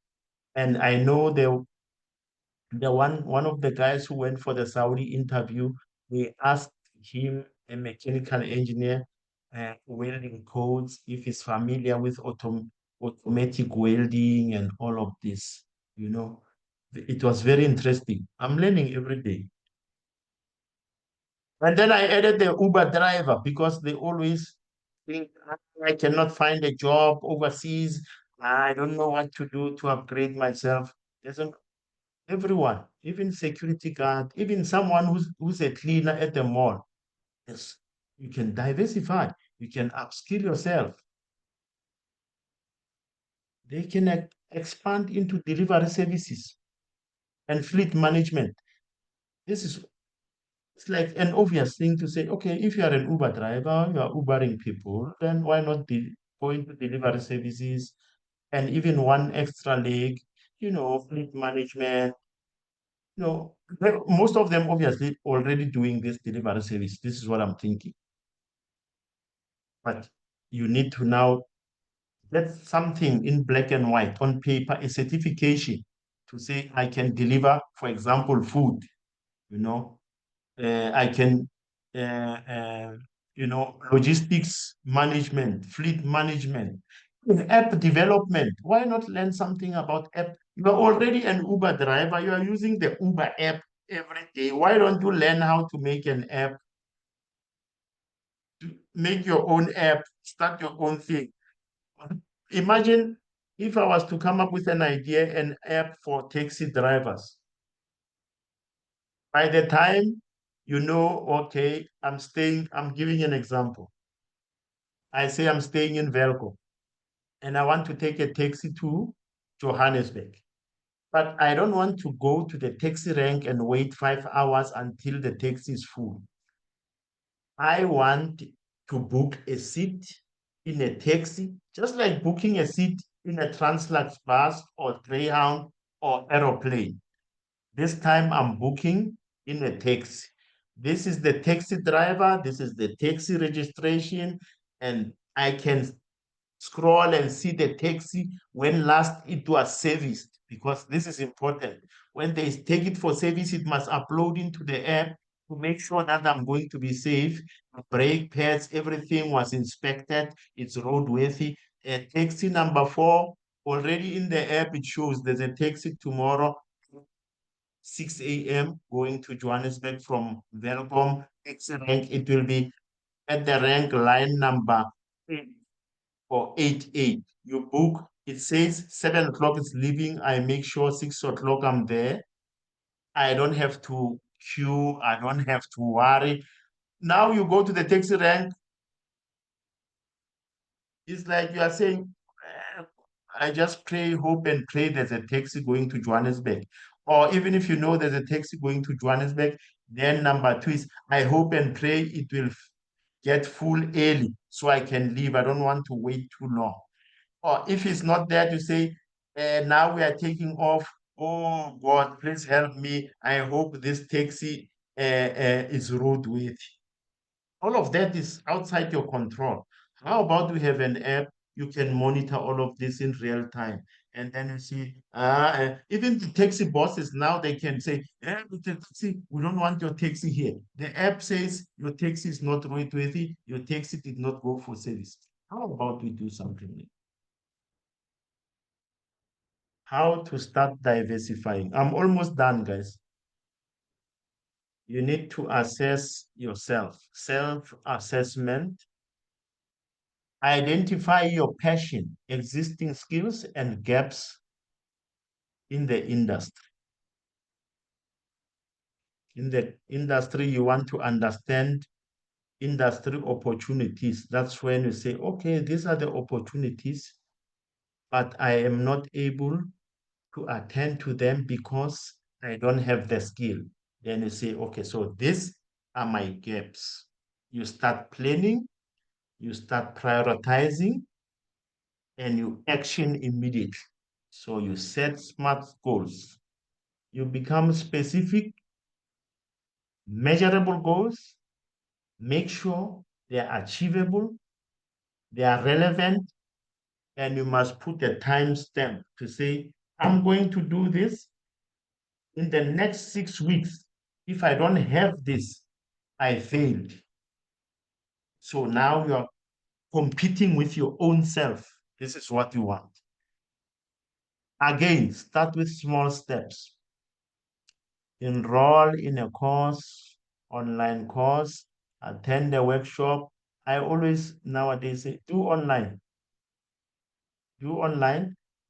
And I know one of the guys who went for the Saudi interview, they asked him, a mechanical engineer, welding codes, if he's familiar with automatic welding and all of this. It was very interesting. I'm learning every day. And then I added the Uber driver because they always think, I cannot find a job overseas. I don't know what to do to upgrade myself. There's everyone, even security guard, even someone who's a cleaner at the mall. Yes, you can diversify. You can upskill yourself. They can expand into delivery services and fleet management. This is It's like an obvious thing to say, okay, if you are an Uber driver, you are Ubering people, then why not go into delivery services and even one extra leg, fleet management. Most of them obviously already doing this delivery service. This is what I'm thinking. But you need to now get something in black and white on paper, a certification to say I can deliver, for example, food. I can. uh, uh, logistics management, fleet management, app development. Why not learn something about app? You are already an Uber driver. You are using the Uber app every day. Why don't you learn how to make an app, to make your own app, start your own thing? Imagine if I was to come up with an idea, an app for taxi drivers. By the time okay, I'm giving an example. I say I'm staying in Velco and I want to take a taxi to Johannesburg. But I don't want to go to the taxi rank and wait 5 hours until the taxi is full. I want to book a seat in a taxi, just like booking a seat in a Translux bus or Greyhound or aeroplane. This time I'm booking in a taxi. This is the taxi driver, this is the taxi registration, and I can scroll and see the taxi when last it was serviced, because this is important. When they take it for service, it must upload into the app to make sure that I'm going to be safe. Brake pads, everything was inspected, it's roadworthy. Taxi number 4, already in the app, it shows there's a taxi tomorrow, 6 a.m. going to Johannesburg from Welcome. Taxi rank, it will be at the rank line number 8 or 8A. You book, it says 7 o'clock it's leaving. I make sure 6 o'clock I'm there. I don't have to queue. I don't have to worry. Now you go to the taxi rank, it's like you are saying, "Eh, I just pray, hope, and pray there's a taxi going to Johannesburg." Or even if you know there's a taxi going to Johannesburg, then number 2 is, I hope and pray it will get full early so I can leave. I don't want to wait too long. Or if it's not there, to say, now we are taking off. Oh God, please help me. I hope this taxi is roadworthy. All of that is outside your control. How about we have an app, you can monitor all of this in real time. And then you see, even the taxi bosses now, they can say, the taxi, we don't want your taxi here. The app says your taxi is not roadworthy, your taxi did not go for service. How about we do something? How to start diversifying? I'm almost done, guys. You need to assess yourself, self-assessment. Identify your passion, existing skills, and gaps in the industry. In the industry, you want to understand industry opportunities. That's when you say, okay, these are the opportunities, but I am not able to attend to them because I don't have the skill. Then you say, okay, so these are my gaps. You start planning, you start prioritizing, and you action immediately. So you set smart goals. You become specific, measurable goals. Make sure they are achievable, they are relevant, and you must put a time stamp to say, I'm going to do this in the next 6 weeks. If I don't have this, I failed. So now you're competing with your own self. This is what you want. Again, start with small steps. Enroll in a course, online course, attend a workshop. I always nowadays say, do online,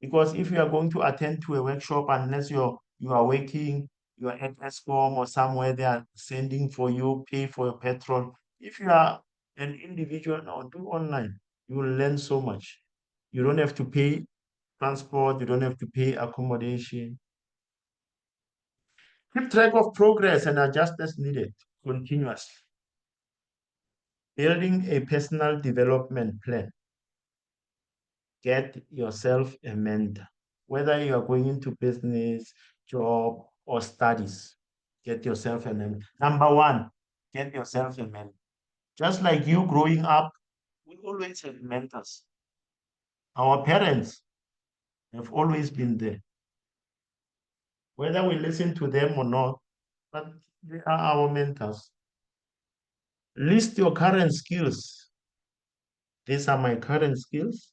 because if you are going to attend to a workshop, unless you are working, you are at ESCOM or somewhere they are sending for you, pay for your petrol. If you are an individual now, do online. You will learn so much. You don't have to pay transport, you don't have to pay accommodation. Keep track of progress and adjust as needed continuously. Building a personal development plan. Get yourself a mentor. Whether you are going into business, job, or studies, get yourself a mentor. Number one, get yourself a mentor. Just like you growing up, we always have mentors. Our parents have always been there, whether we listen to them or not, but they are our mentors. List your current skills. These are my current skills,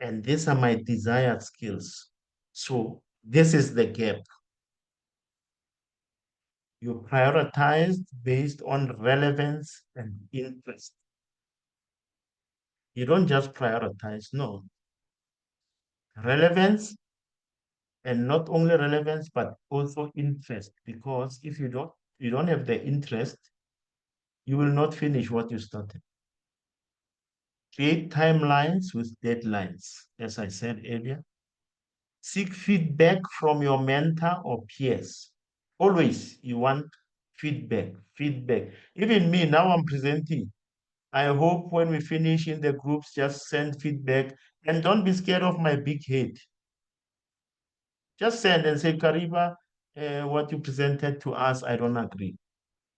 and these are my desired skills. So this is the gap. You prioritize based on relevance and interest. You don't just prioritize, no. Relevance, and not only relevance, but also interest. Because if you don't have the interest, you will not finish what you started. Create timelines with deadlines, as I said earlier. Seek feedback from your mentor or peers. Always you want feedback, feedback. Even me, now I'm presenting. I hope when we finish in the groups, just send feedback and don't be scared of my big head. Just send and say, Kariba, what you presented to us, I don't agree.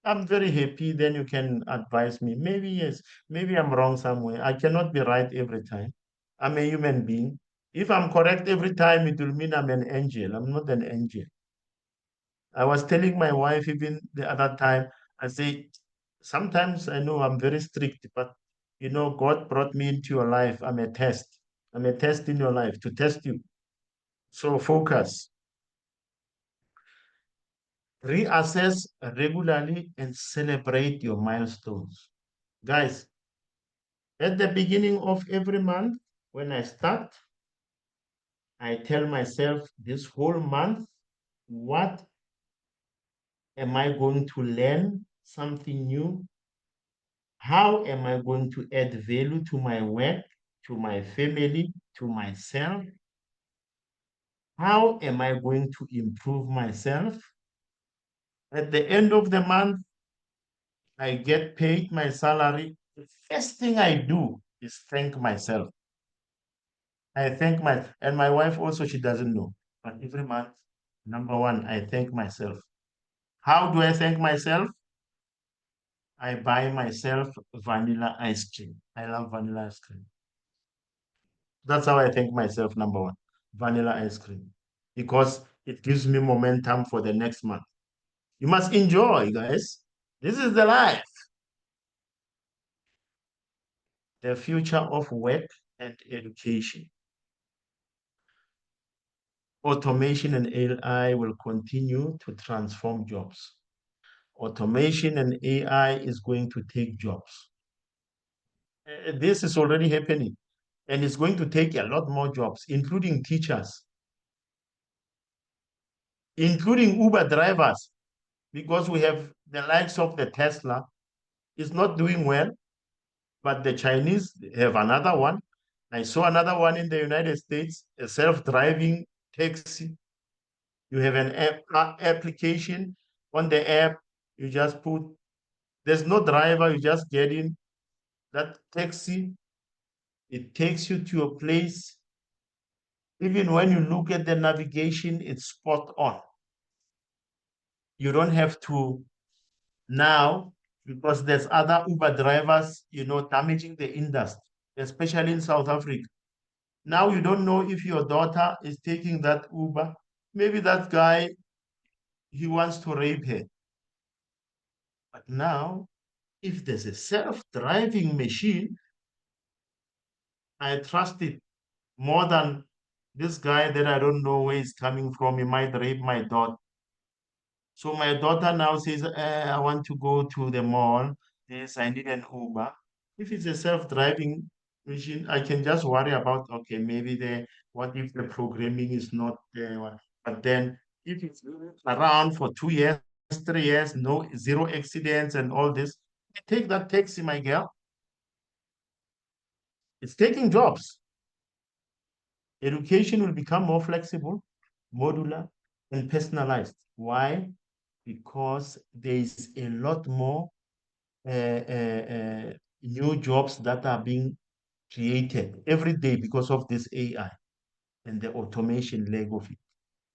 I'm very happy. Then you can advise me. Maybe yes, maybe I'm wrong somewhere. I cannot be right every time. I'm a human being. If I'm correct every time, it will mean I'm an angel. I'm not an angel. I was telling my wife even the other time, I say, sometimes I know I'm very strict, but God brought me into your life. I'm a test. I'm a test in your life to test you. So focus, reassess regularly, and celebrate your milestones. Guys, at the beginning of every month, when I start, I tell myself this whole month, what am I going to learn? Something new. How am I going to add value to my work, to my family, to myself? How am I going to improve myself? At the end of the month, I get paid my salary. The first thing I do is thank myself. I thank and my wife also, she doesn't know. But every month, number one, I thank myself. How do I thank myself? I buy myself vanilla ice cream. I love vanilla ice cream. That's how I thank myself, number one, vanilla ice cream, because it gives me momentum for the next month. You must enjoy, guys. This is the life, the future of work and education. Automation and AI will continue to transform jobs. Automation and AI is going to take jobs. This is already happening, and it's going to take a lot more jobs, including teachers, including Uber drivers, because we have the likes of the Tesla is not doing well, but the Chinese have another one. I saw another one in the United States, a self-driving taxi. You have an application on the app. You just put, there's no driver. You just get in that taxi. It takes you to a place. Even when you look at the navigation, it's spot on. You don't have to now, because there's other Uber drivers, damaging the industry, especially in South Africa. Now you don't know if your daughter is taking that Uber. Maybe that guy, he wants to rape her. But now, if there's a self-driving machine, I trust it more than this guy that I don't know where he's coming from. He might rape my daughter. So my daughter now says, I want to go to the mall. Yes, I need an Uber. If it's a self-driving machine, I can just worry about, okay, maybe what if the programming is not there? But then if it's around for 2 years, 3 years, no, zero accidents and all this, take that taxi, my girl. It's taking jobs. Education will become more flexible, modular, and personalized. Why? Because there is a lot more new jobs that are being created every day because of this AI and the automation leg of it.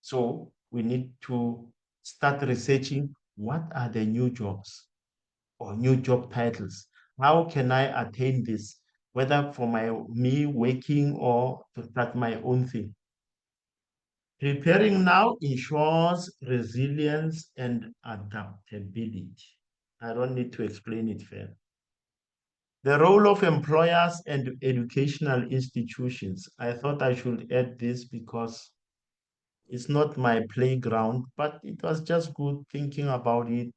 So we need to start researching what are the new jobs or new job titles. How can I attain this, whether for me working or to start my own thing? Preparing now ensures resilience and adaptability. I don't need to explain it further. The role of employers and educational institutions. I thought I should add this because it's not my playground, but it was just good thinking about it.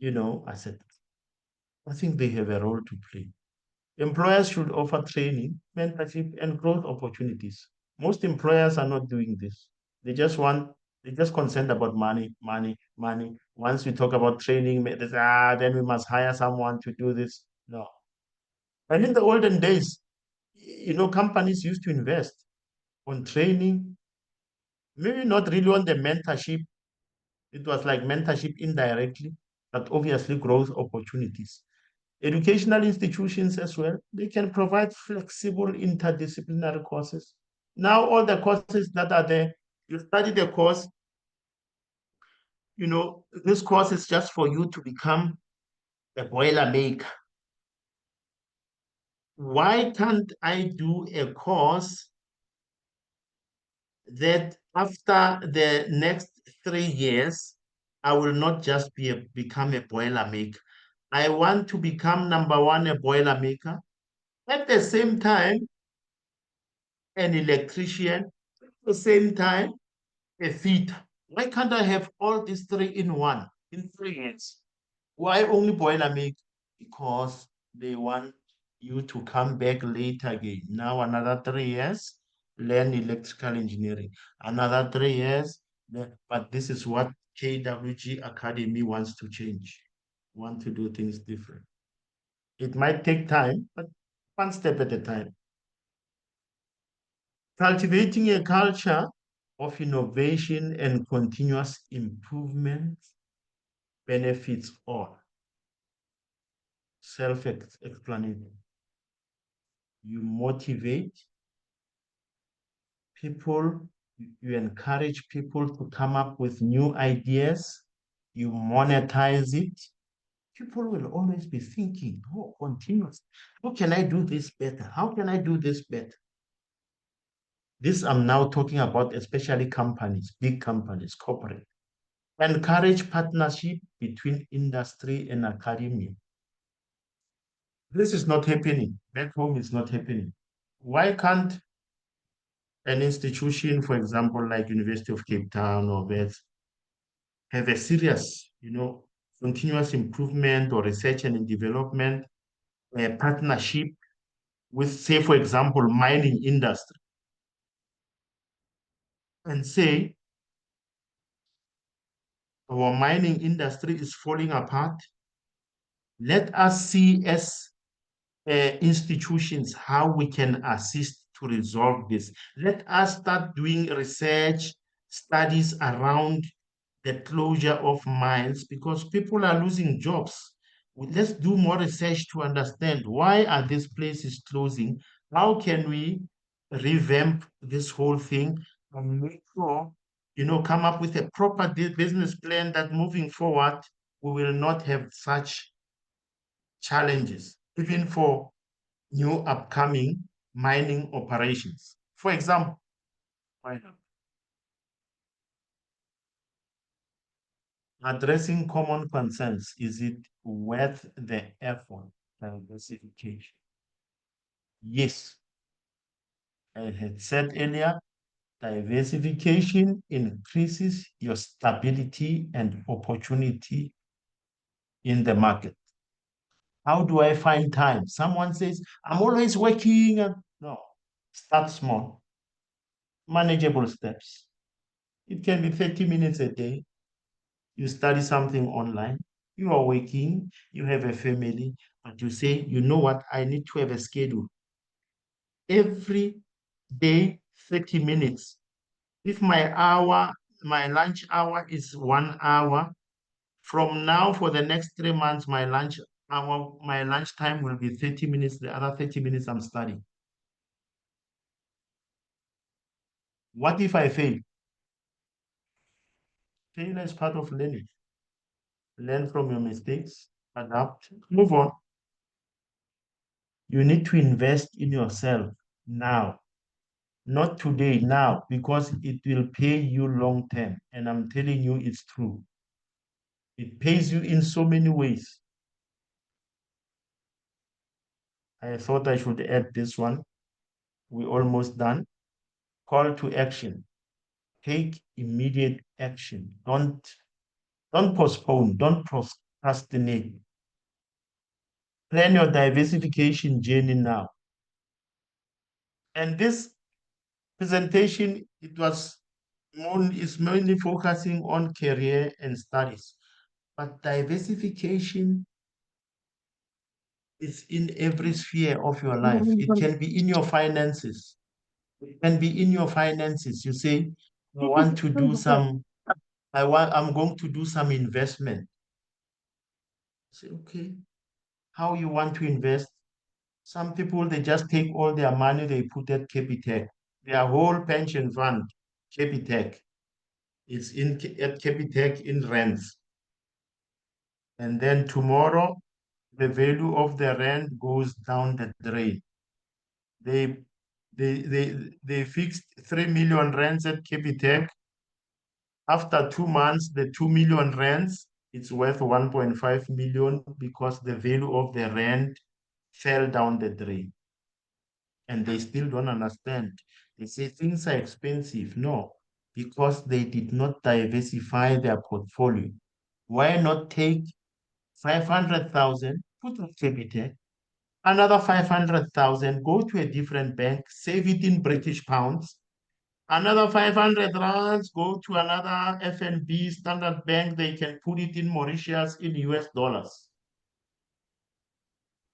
I said, I think they have a role to play. Employers should offer training, mentorship, and growth opportunities. Most employers are not doing this. They just want, they're just concerned about money, money, money. Once we talk about training, they say, then we must hire someone to do this. No. And in the olden days, companies used to invest on training, maybe not really on the mentorship. It was like mentorship indirectly, but obviously growth opportunities. Educational institutions as well, they can provide flexible interdisciplinary courses. Now, all the courses that are there, you study the course, this course is just for you to become a boiler maker. Why can't I do a course that after the next 3 years, I will not just become a boiler maker? I want to become number one, a boiler maker. At the same time, an electrician, at the same time, a fitter. Why can't I have all these three in one in 3 years? Why only Boilermaker? Because they want you to come back later again. Now another 3 years, learn electrical engineering. Another 3 years, but this is what KWG Academy wants to change. Want to do things different. It might take time, but one step at a time. Cultivating a culture of innovation and continuous improvement benefits all. Self-explanatory. You motivate people, you encourage people to come up with new ideas, you monetize it. People will always be thinking, oh, continuous. How can I do this better? How can I do this better? This I'm now talking about, especially companies, big companies, corporate. Encourage partnership between industry and academia. This is not happening. Back home, it's not happening. Why can't an institution, for example, like University of Cape Town or Wits, have a serious, continuous improvement or research and development partnership with, say, for example, mining industry, and say our mining industry is falling apart. Let us see as institutions how we can assist to resolve this. Let us start doing research studies around the closure of mines because people are losing jobs. Let's do more research to understand why are these places closing? How can we revamp this whole thing and make sure, come up with a proper business plan that moving forward, we will not have such challenges, even for new upcoming mining operations. For example, addressing common concerns, is it worth the effort? Diversification. Yes, I had said earlier, diversification increases your stability and opportunity in the market. How do I find time? Someone says, I'm always working. No, start small, manageable steps. It can be 30 minutes a day. You study something online, you are working, you have a family, but you say, you know what, I need to have a schedule. Every day, 30 minutes. If my lunch hour is 1 hour, from now for the next 3 months, my lunch time will be 30 minutes. The other 30 minutes I'm studying. What if I fail? Failure is part of learning. Learn from your mistakes, adapt, move on. You need to invest in yourself now, not today, now, because it will pay you long term. And I'm telling you, it's true. It pays you in so many ways. I thought I should add this one. We're almost done. Call to action. Take immediate action. Don't postpone. Don't procrastinate. Plan your diversification journey now. And this presentation, is mainly focusing on career and studies. But diversification is in every sphere of your life. It can be in your finances. It can be in your finances. You say, I want to do some, I'm going to do some investment. Say, okay, how you want to invest? Some people, they just take all their money, they put at Capitec. Their whole pension fund, Capitec. It's at Capitec in rents. And then tomorrow, the value of the rent goes down the drain. They they fixed 3 million rents at Capitec. After 2 months, the 2 million rents, it's worth 1.5 million because the value of the rent fell down the drain. And they still don't understand. They say things are expensive. No, because they did not diversify their portfolio. Why not take 500,000, put a Capitec, another 500,000, go to a different bank, save it in British pounds, another 500 rands, go to another FNB standard bank, they can put it in Mauritius in US dollars.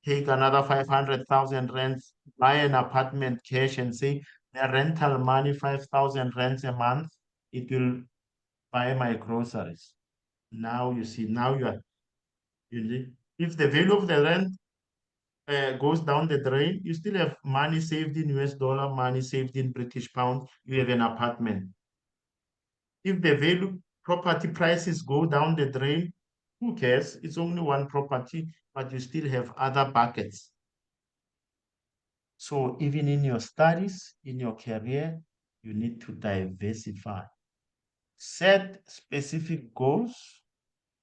Take another 500,000 rents, buy an apartment cash and say the rental money, 5,000 rents a month, it will buy my groceries. Now you see, now if the value of the rent goes down the drain, you still have money saved in US dollar, money saved in British pound, you have an apartment. If the value property prices go down the drain, who cares? It's only one property, but you still have other buckets. So even in your studies, in your career, you need to diversify. Set specific goals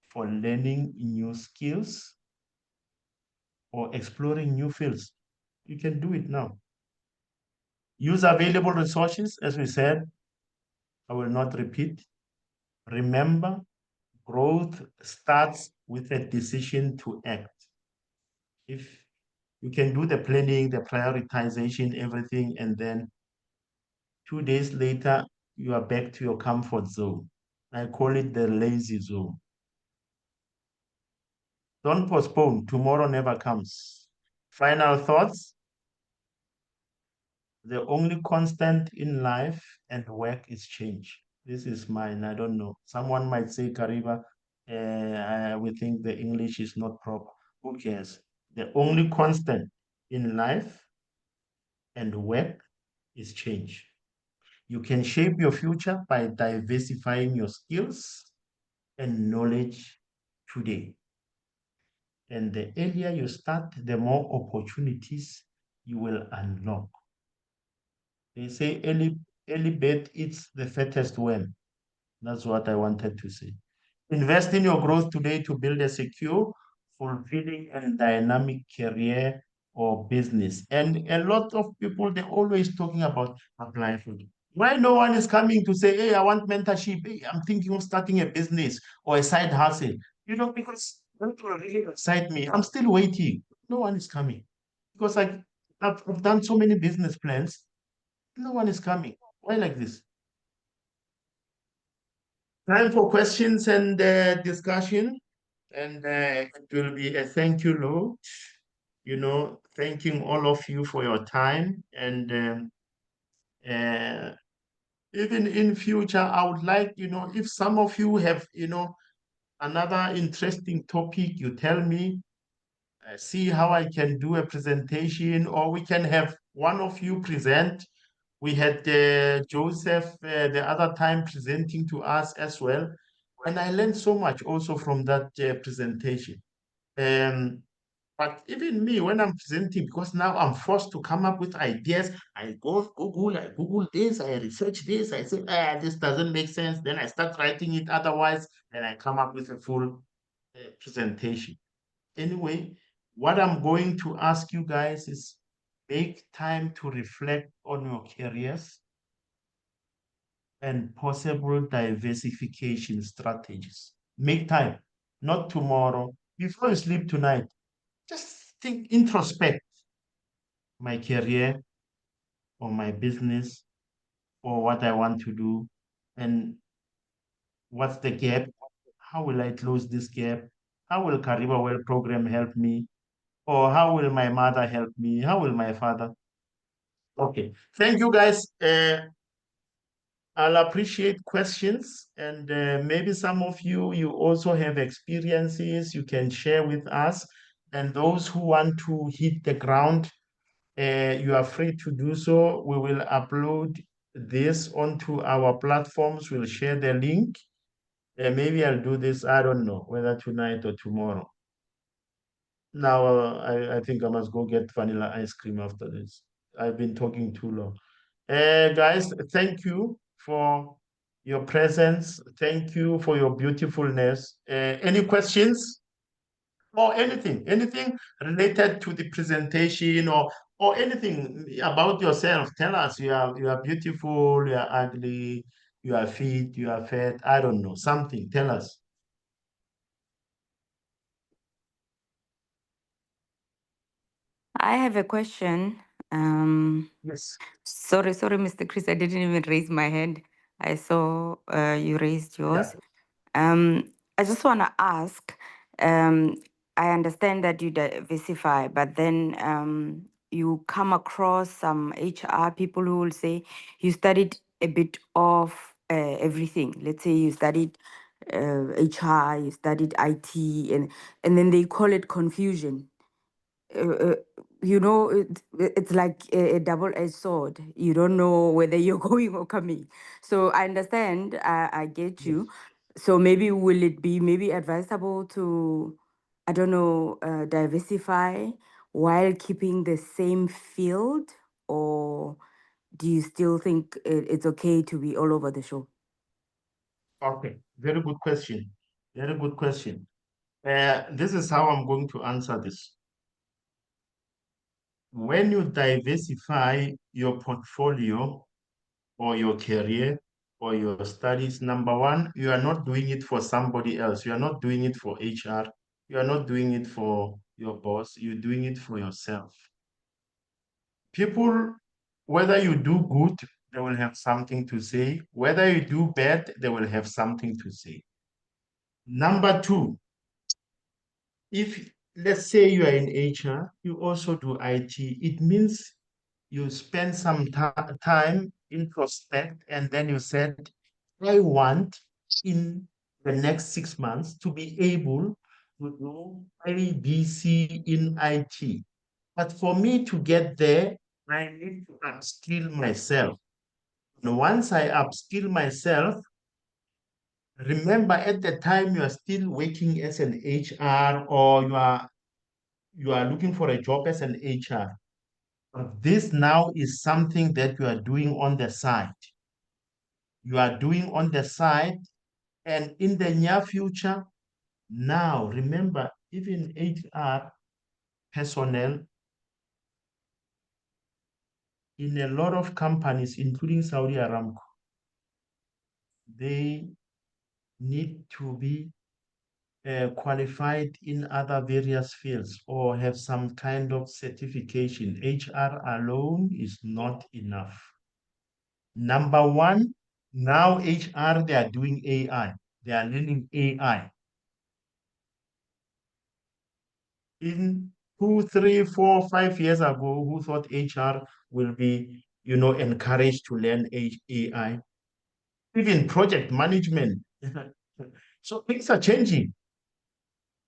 for learning new skills or exploring new fields. You can do it now. Use available resources, as we said. I will not repeat. Remember, growth starts with a decision to act. If you can do the planning, the prioritization, everything, and then 2 days later, you are back to your comfort zone. I call it the lazy zone. Don't postpone. Tomorrow never comes. Final thoughts. The only constant in life and work is change. This is mine. I don't know. Someone might say, Kariba, we think the English is not proper. Who cares? The only constant in life and work is change. You can shape your future by diversifying your skills and knowledge today. And the earlier you start, the more opportunities you will unlock. They say early bird eats the fattest worm. That's what I wanted to say. Invest in your growth today to build a secure, fulfilling, and dynamic career or business. And a lot of people, they're always talking about applying for it. Why no one is coming to say, hey, I want mentorship. Hey, I'm thinking of starting a business or a side hustle. Because that will really excite me. I'm still waiting. No one is coming. Because I've done so many business plans. No one is coming. Why like this? Time for questions and discussion. And it will be a thank you note, thanking all of you for your time. And uh, even in future, I would like, if some of you have, another interesting topic, you tell me, see how I can do a presentation, or we can have one of you present. We had Joseph the other time presenting to us as well. And I learned so much also from that presentation. Um, but even me, when I'm presenting, because now I'm forced to come up with ideas, I Google this, I research this, I say, this doesn't make sense. Then I start writing it otherwise, and I come up with a full presentation. Anyway, what I'm going to ask you guys is make time to reflect on your careers and possible diversification strategies. Make time, not tomorrow. Before you sleep tonight, just think, introspect my career or my business or what I want to do and what's the gap? How will I close this gap? How will Kariba Well program help me? Or how will my mother help me? How will my father? Okay. Thank you, guys. I'll appreciate questions, and maybe some of you, you also have experiences you can share with us. And those who want to hit the ground, you are free to do so. We will upload this onto our platforms. We'll share the link. Maybe I'll do this, I don't know, whether tonight or tomorrow. Now, I think I must go get vanilla ice cream after this. I've been talking too long. Guys, thank you for your presence. Thank you for your beautifulness. Any questions or anything related to the presentation or anything about yourself? Tell us you are beautiful, you are ugly, you are fit, you are fat. I don't know, something. Tell us. I have a question. Yes. Sorry, Mr. Chris. I didn't even raise my hand. I saw you raised Yeah. yours. I just want to ask. Um, I understand that you diversify, but then you come across some HR people who will say you studied a bit of everything. Let's say you studied HR, you studied IT, and then they call it confusion. uh, uh, it's like a double-edged sword. You don't know whether you're going or coming. So I understand. I get Yes. you. So maybe will it be maybe advisable to, I don't know, diversify while keeping the same field, or do you still think it's okay to be all over the show? Okay. Very good question. Very good question. This is how I'm going to answer this. When you diversify your portfolio or your career or your studies, number one, you are not doing it for somebody else. You are not doing it for HR. You are not doing it for your boss. You're doing it for yourself. People, whether you do good, they will have something to say. Whether you do bad, they will have something to say. Number two, if let's say you are in HR, you also do IT, it means you spend some time introspect and then you said, I want in the next 6 months to be able to do A, B, C in IT. But for me to get there, I need to upskill myself. And once I upskill myself, remember at the time you are still working as an HR or you are looking for a job as an HR. But this now is something that you are doing on the side. You are doing on the side, and in the near future, now remember, even HR personnel in a lot of companies, including Saudi Aramco, they need to be qualified in other various fields or have some kind of certification. HR alone is not enough. Number one, now HR, they are doing AI. They are learning AI. In 2, 3, 4, 5 years ago, who thought HR will be, encouraged to learn AI? Even project management. So things are changing.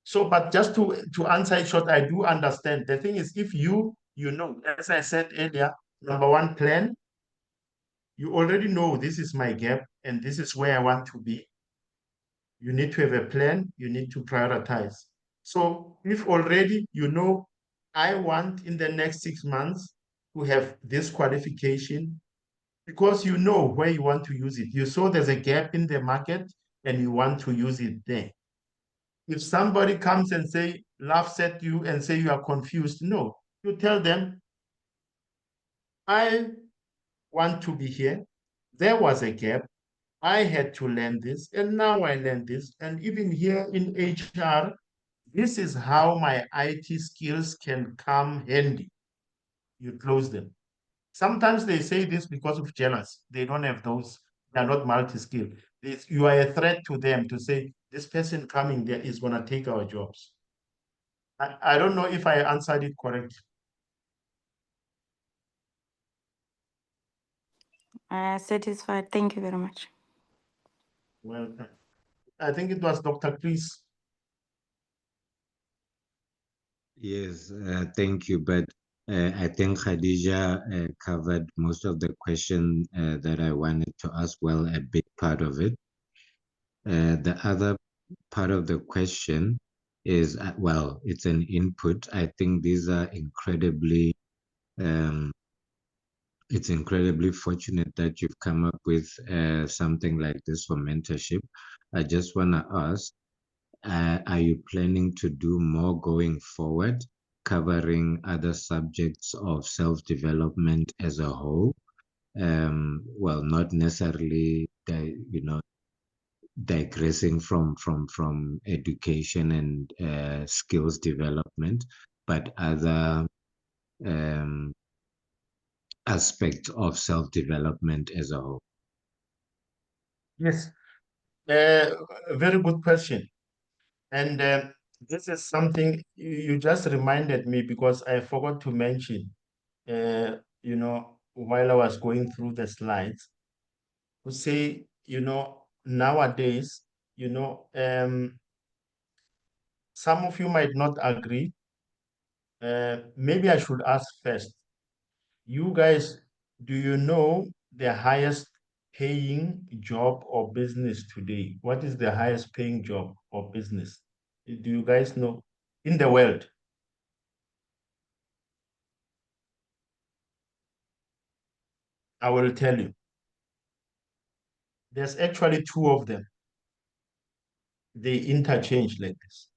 So, but just to answer it short, I do understand. The thing is, if as I said earlier, number one, plan. You already know this is my gap and this is where I want to be. You need to have a plan. You need to prioritize. So if already I want in the next 6 months to have this qualification, because you know where you want to use it. You saw there's a gap in the market and you want to use it there. If somebody comes and say, laughs at you and say you are confused, no, you tell them, I want to be here. There was a gap. I had to learn this, and now I learn this. And even here in HR, this is how my IT skills can come handy. You close them. Sometimes they say this because of jealous. They don't have those, they're not multi-skilled. You are a threat to them to say, this person coming there is going to take our jobs. I don't know if I answered it correctly. Satisfied. Thank you very much. Well, I think it was Dr. Chris. Yes, thank you. But I think Khadija covered most of the question that I wanted to ask. Well, a big part of it. The other part of the question is, well, it's an input. I think these are um, it's incredibly fortunate that you've come up with something like this for mentorship. I just want to ask, are you planning to do more going forward, covering other subjects of self-development as a whole? Well, not necessarily, digressing from education and skills development, but other um, aspects of self-development as a whole. Yes, a very good question. And this is something you just reminded me because I forgot to mention, while I was going through the slides, to say, nowadays, some of you might not agree. Maybe I should ask first. You guys, do you know the highest paying job or business today? What is the highest paying job or business? Do you guys know in the world? I will tell you. There's actually two of them. They interchange like this.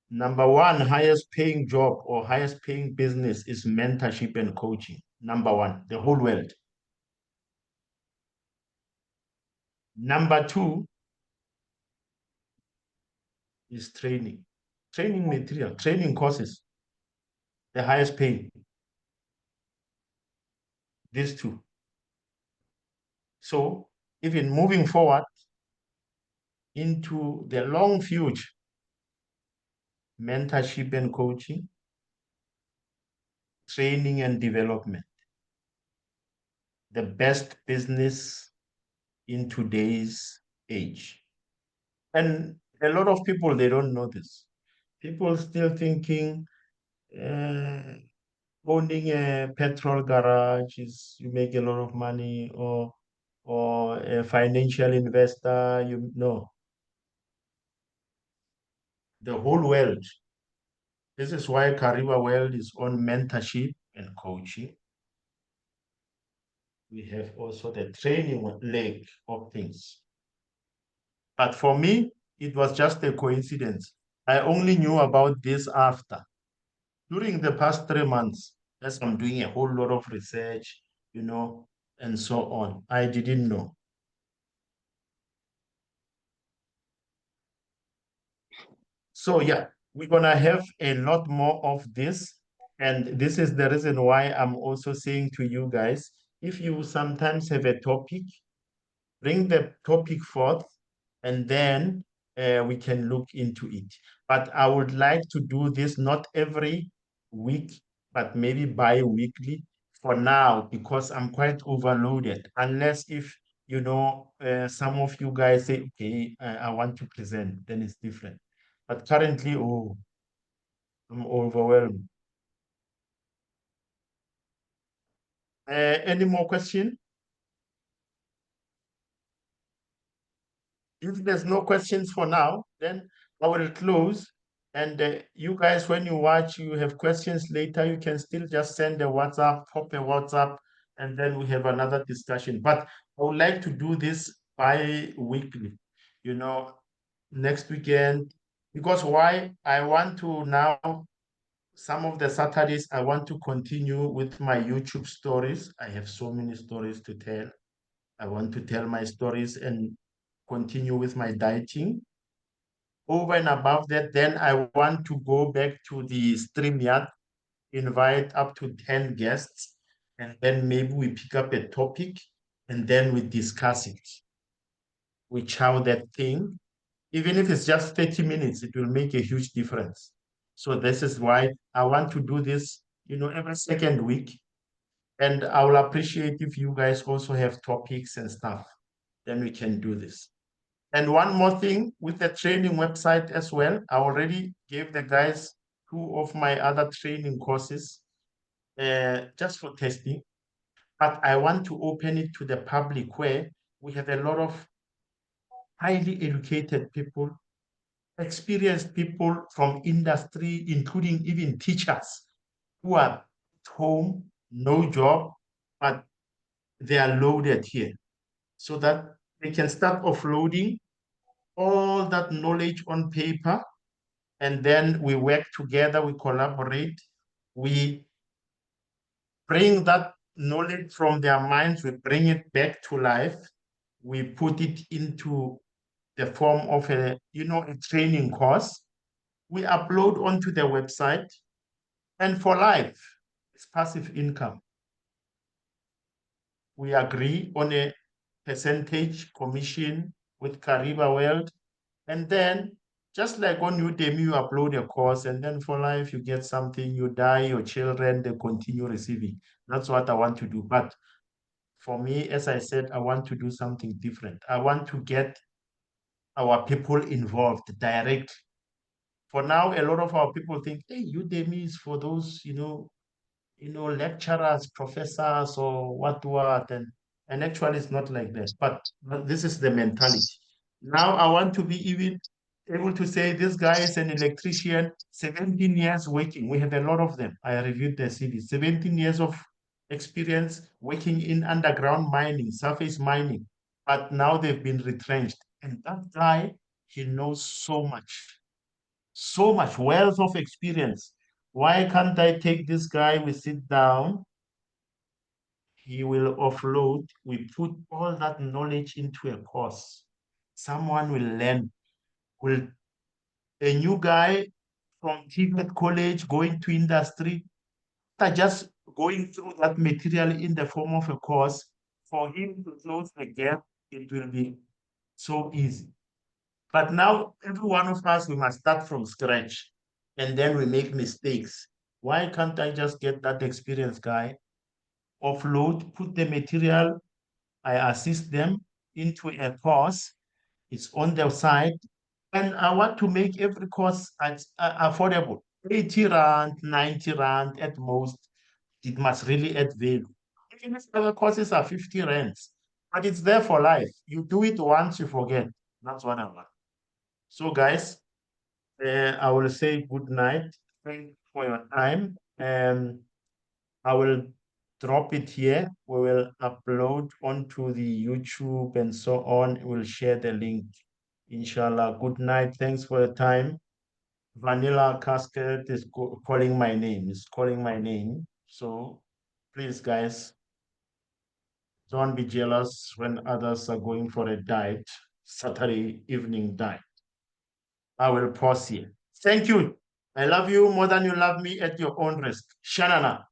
Number one, highest paying job or highest paying business is mentorship and coaching. Number one, the whole world. Number two is training material, training courses, the highest paying. These two. So even moving forward into the long future, mentorship and coaching, training and development, the best business in today's age. And a lot of people, they don't know this. People still thinking uh, owning a petrol garage is you make a lot of money, or a financial investor, you know, the whole world. This is why Kariba World is on mentorship and coaching. We have also the training leg of things. But for me, it was just a coincidence. I only knew about this after. During the past 3 months, as I'm doing a whole lot of research, and so on, I didn't know. So yeah, we're gonna have a lot more of this. And this is the reason why I'm also saying to you guys, if you sometimes have a topic, bring the topic forth, and then we can look into it. But I would like to do this not every week, but maybe bi-weekly for now, because I'm quite overloaded. Unless if, some of you guys say, okay, I want to present, then it's different. But currently, oh, I'm overwhelmed. Any more question? If there's no questions for now, then I will close. And you guys, when you watch, you have questions later, you can still just send a WhatsApp, pop a WhatsApp, and then we have another discussion. But I would like to do this bi-weekly. You know, next weekend, Because why? I want to now, some of the Saturdays, I want to continue with my YouTube stories. I have so many stories to tell. I want to tell my stories and continue with my dieting. Over and above that, then I want to go back to the StreamYard, invite up to 10 guests, and then maybe we pick up a topic and then we discuss it. We chow that thing. Even if it's just 30 minutes, it will make a huge difference. So this is why I want to do this, every second week. And I will appreciate if you guys also have topics and stuff. Then we can do this. And one more thing with the training website as well, I already gave the guys 2 of my other training courses just for testing. But I want to open it to the public where we have a lot of highly educated people, experienced people from industry, including even teachers who are at home, no job, but they are loaded here so that they can start offloading all that knowledge on paper. And then we work together, we collaborate, we bring that knowledge from their minds, we bring it back to life, we put it into the form of a training course. We upload onto the website, and for life, it's passive income. We agree on a percentage commission with Kariba World, and then just like on Udemy, you upload a course, and then for life, you get something, you die, your children, they continue receiving. That's what I want to do. But for me, as I said, I want to do something different. I want to get our people involved directly. For now, a lot of our people think, hey, Udemy is for those, lecturers, professors, or what, and actually it's not like that. But this is the mentality. Now I want to be even able to say this guy is an electrician, 17 years working. We have a lot of them. I reviewed their CVs, 17 years of experience working in underground mining, surface mining, but now they've been retrenched. And that guy, he knows so much wealth of experience. Why can't I take this guy? We sit down, he will offload. We put all that knowledge into a course. Someone will learn. Will a new guy from TVET college going to industry, after just going through that material in the form of a course, for him to close the gap, it will be so easy. But now, every one of us, we must start from scratch, and then we make mistakes. Why can't I just get that experienced guy, offload, put the material, I assist them into a course, it's on their side, and I want to make every course affordable. 80 Rand, 90 Rand at most. It must really add value. Even if other courses are 50 rands, but it's there for life. You do it once, you forget. That's what I want. So, guys, I will say good night. Thank you for your time. I will drop it here. We will upload onto the YouTube and so on. We'll share the link. Inshallah. Good night. Thanks for your time. Vanilla Casket is calling my name. Is calling my name. So please, guys, don't be jealous when others are going for a diet, Saturday evening diet. I will pause here. Thank you. I love you more than you love me at your own risk. Shanana.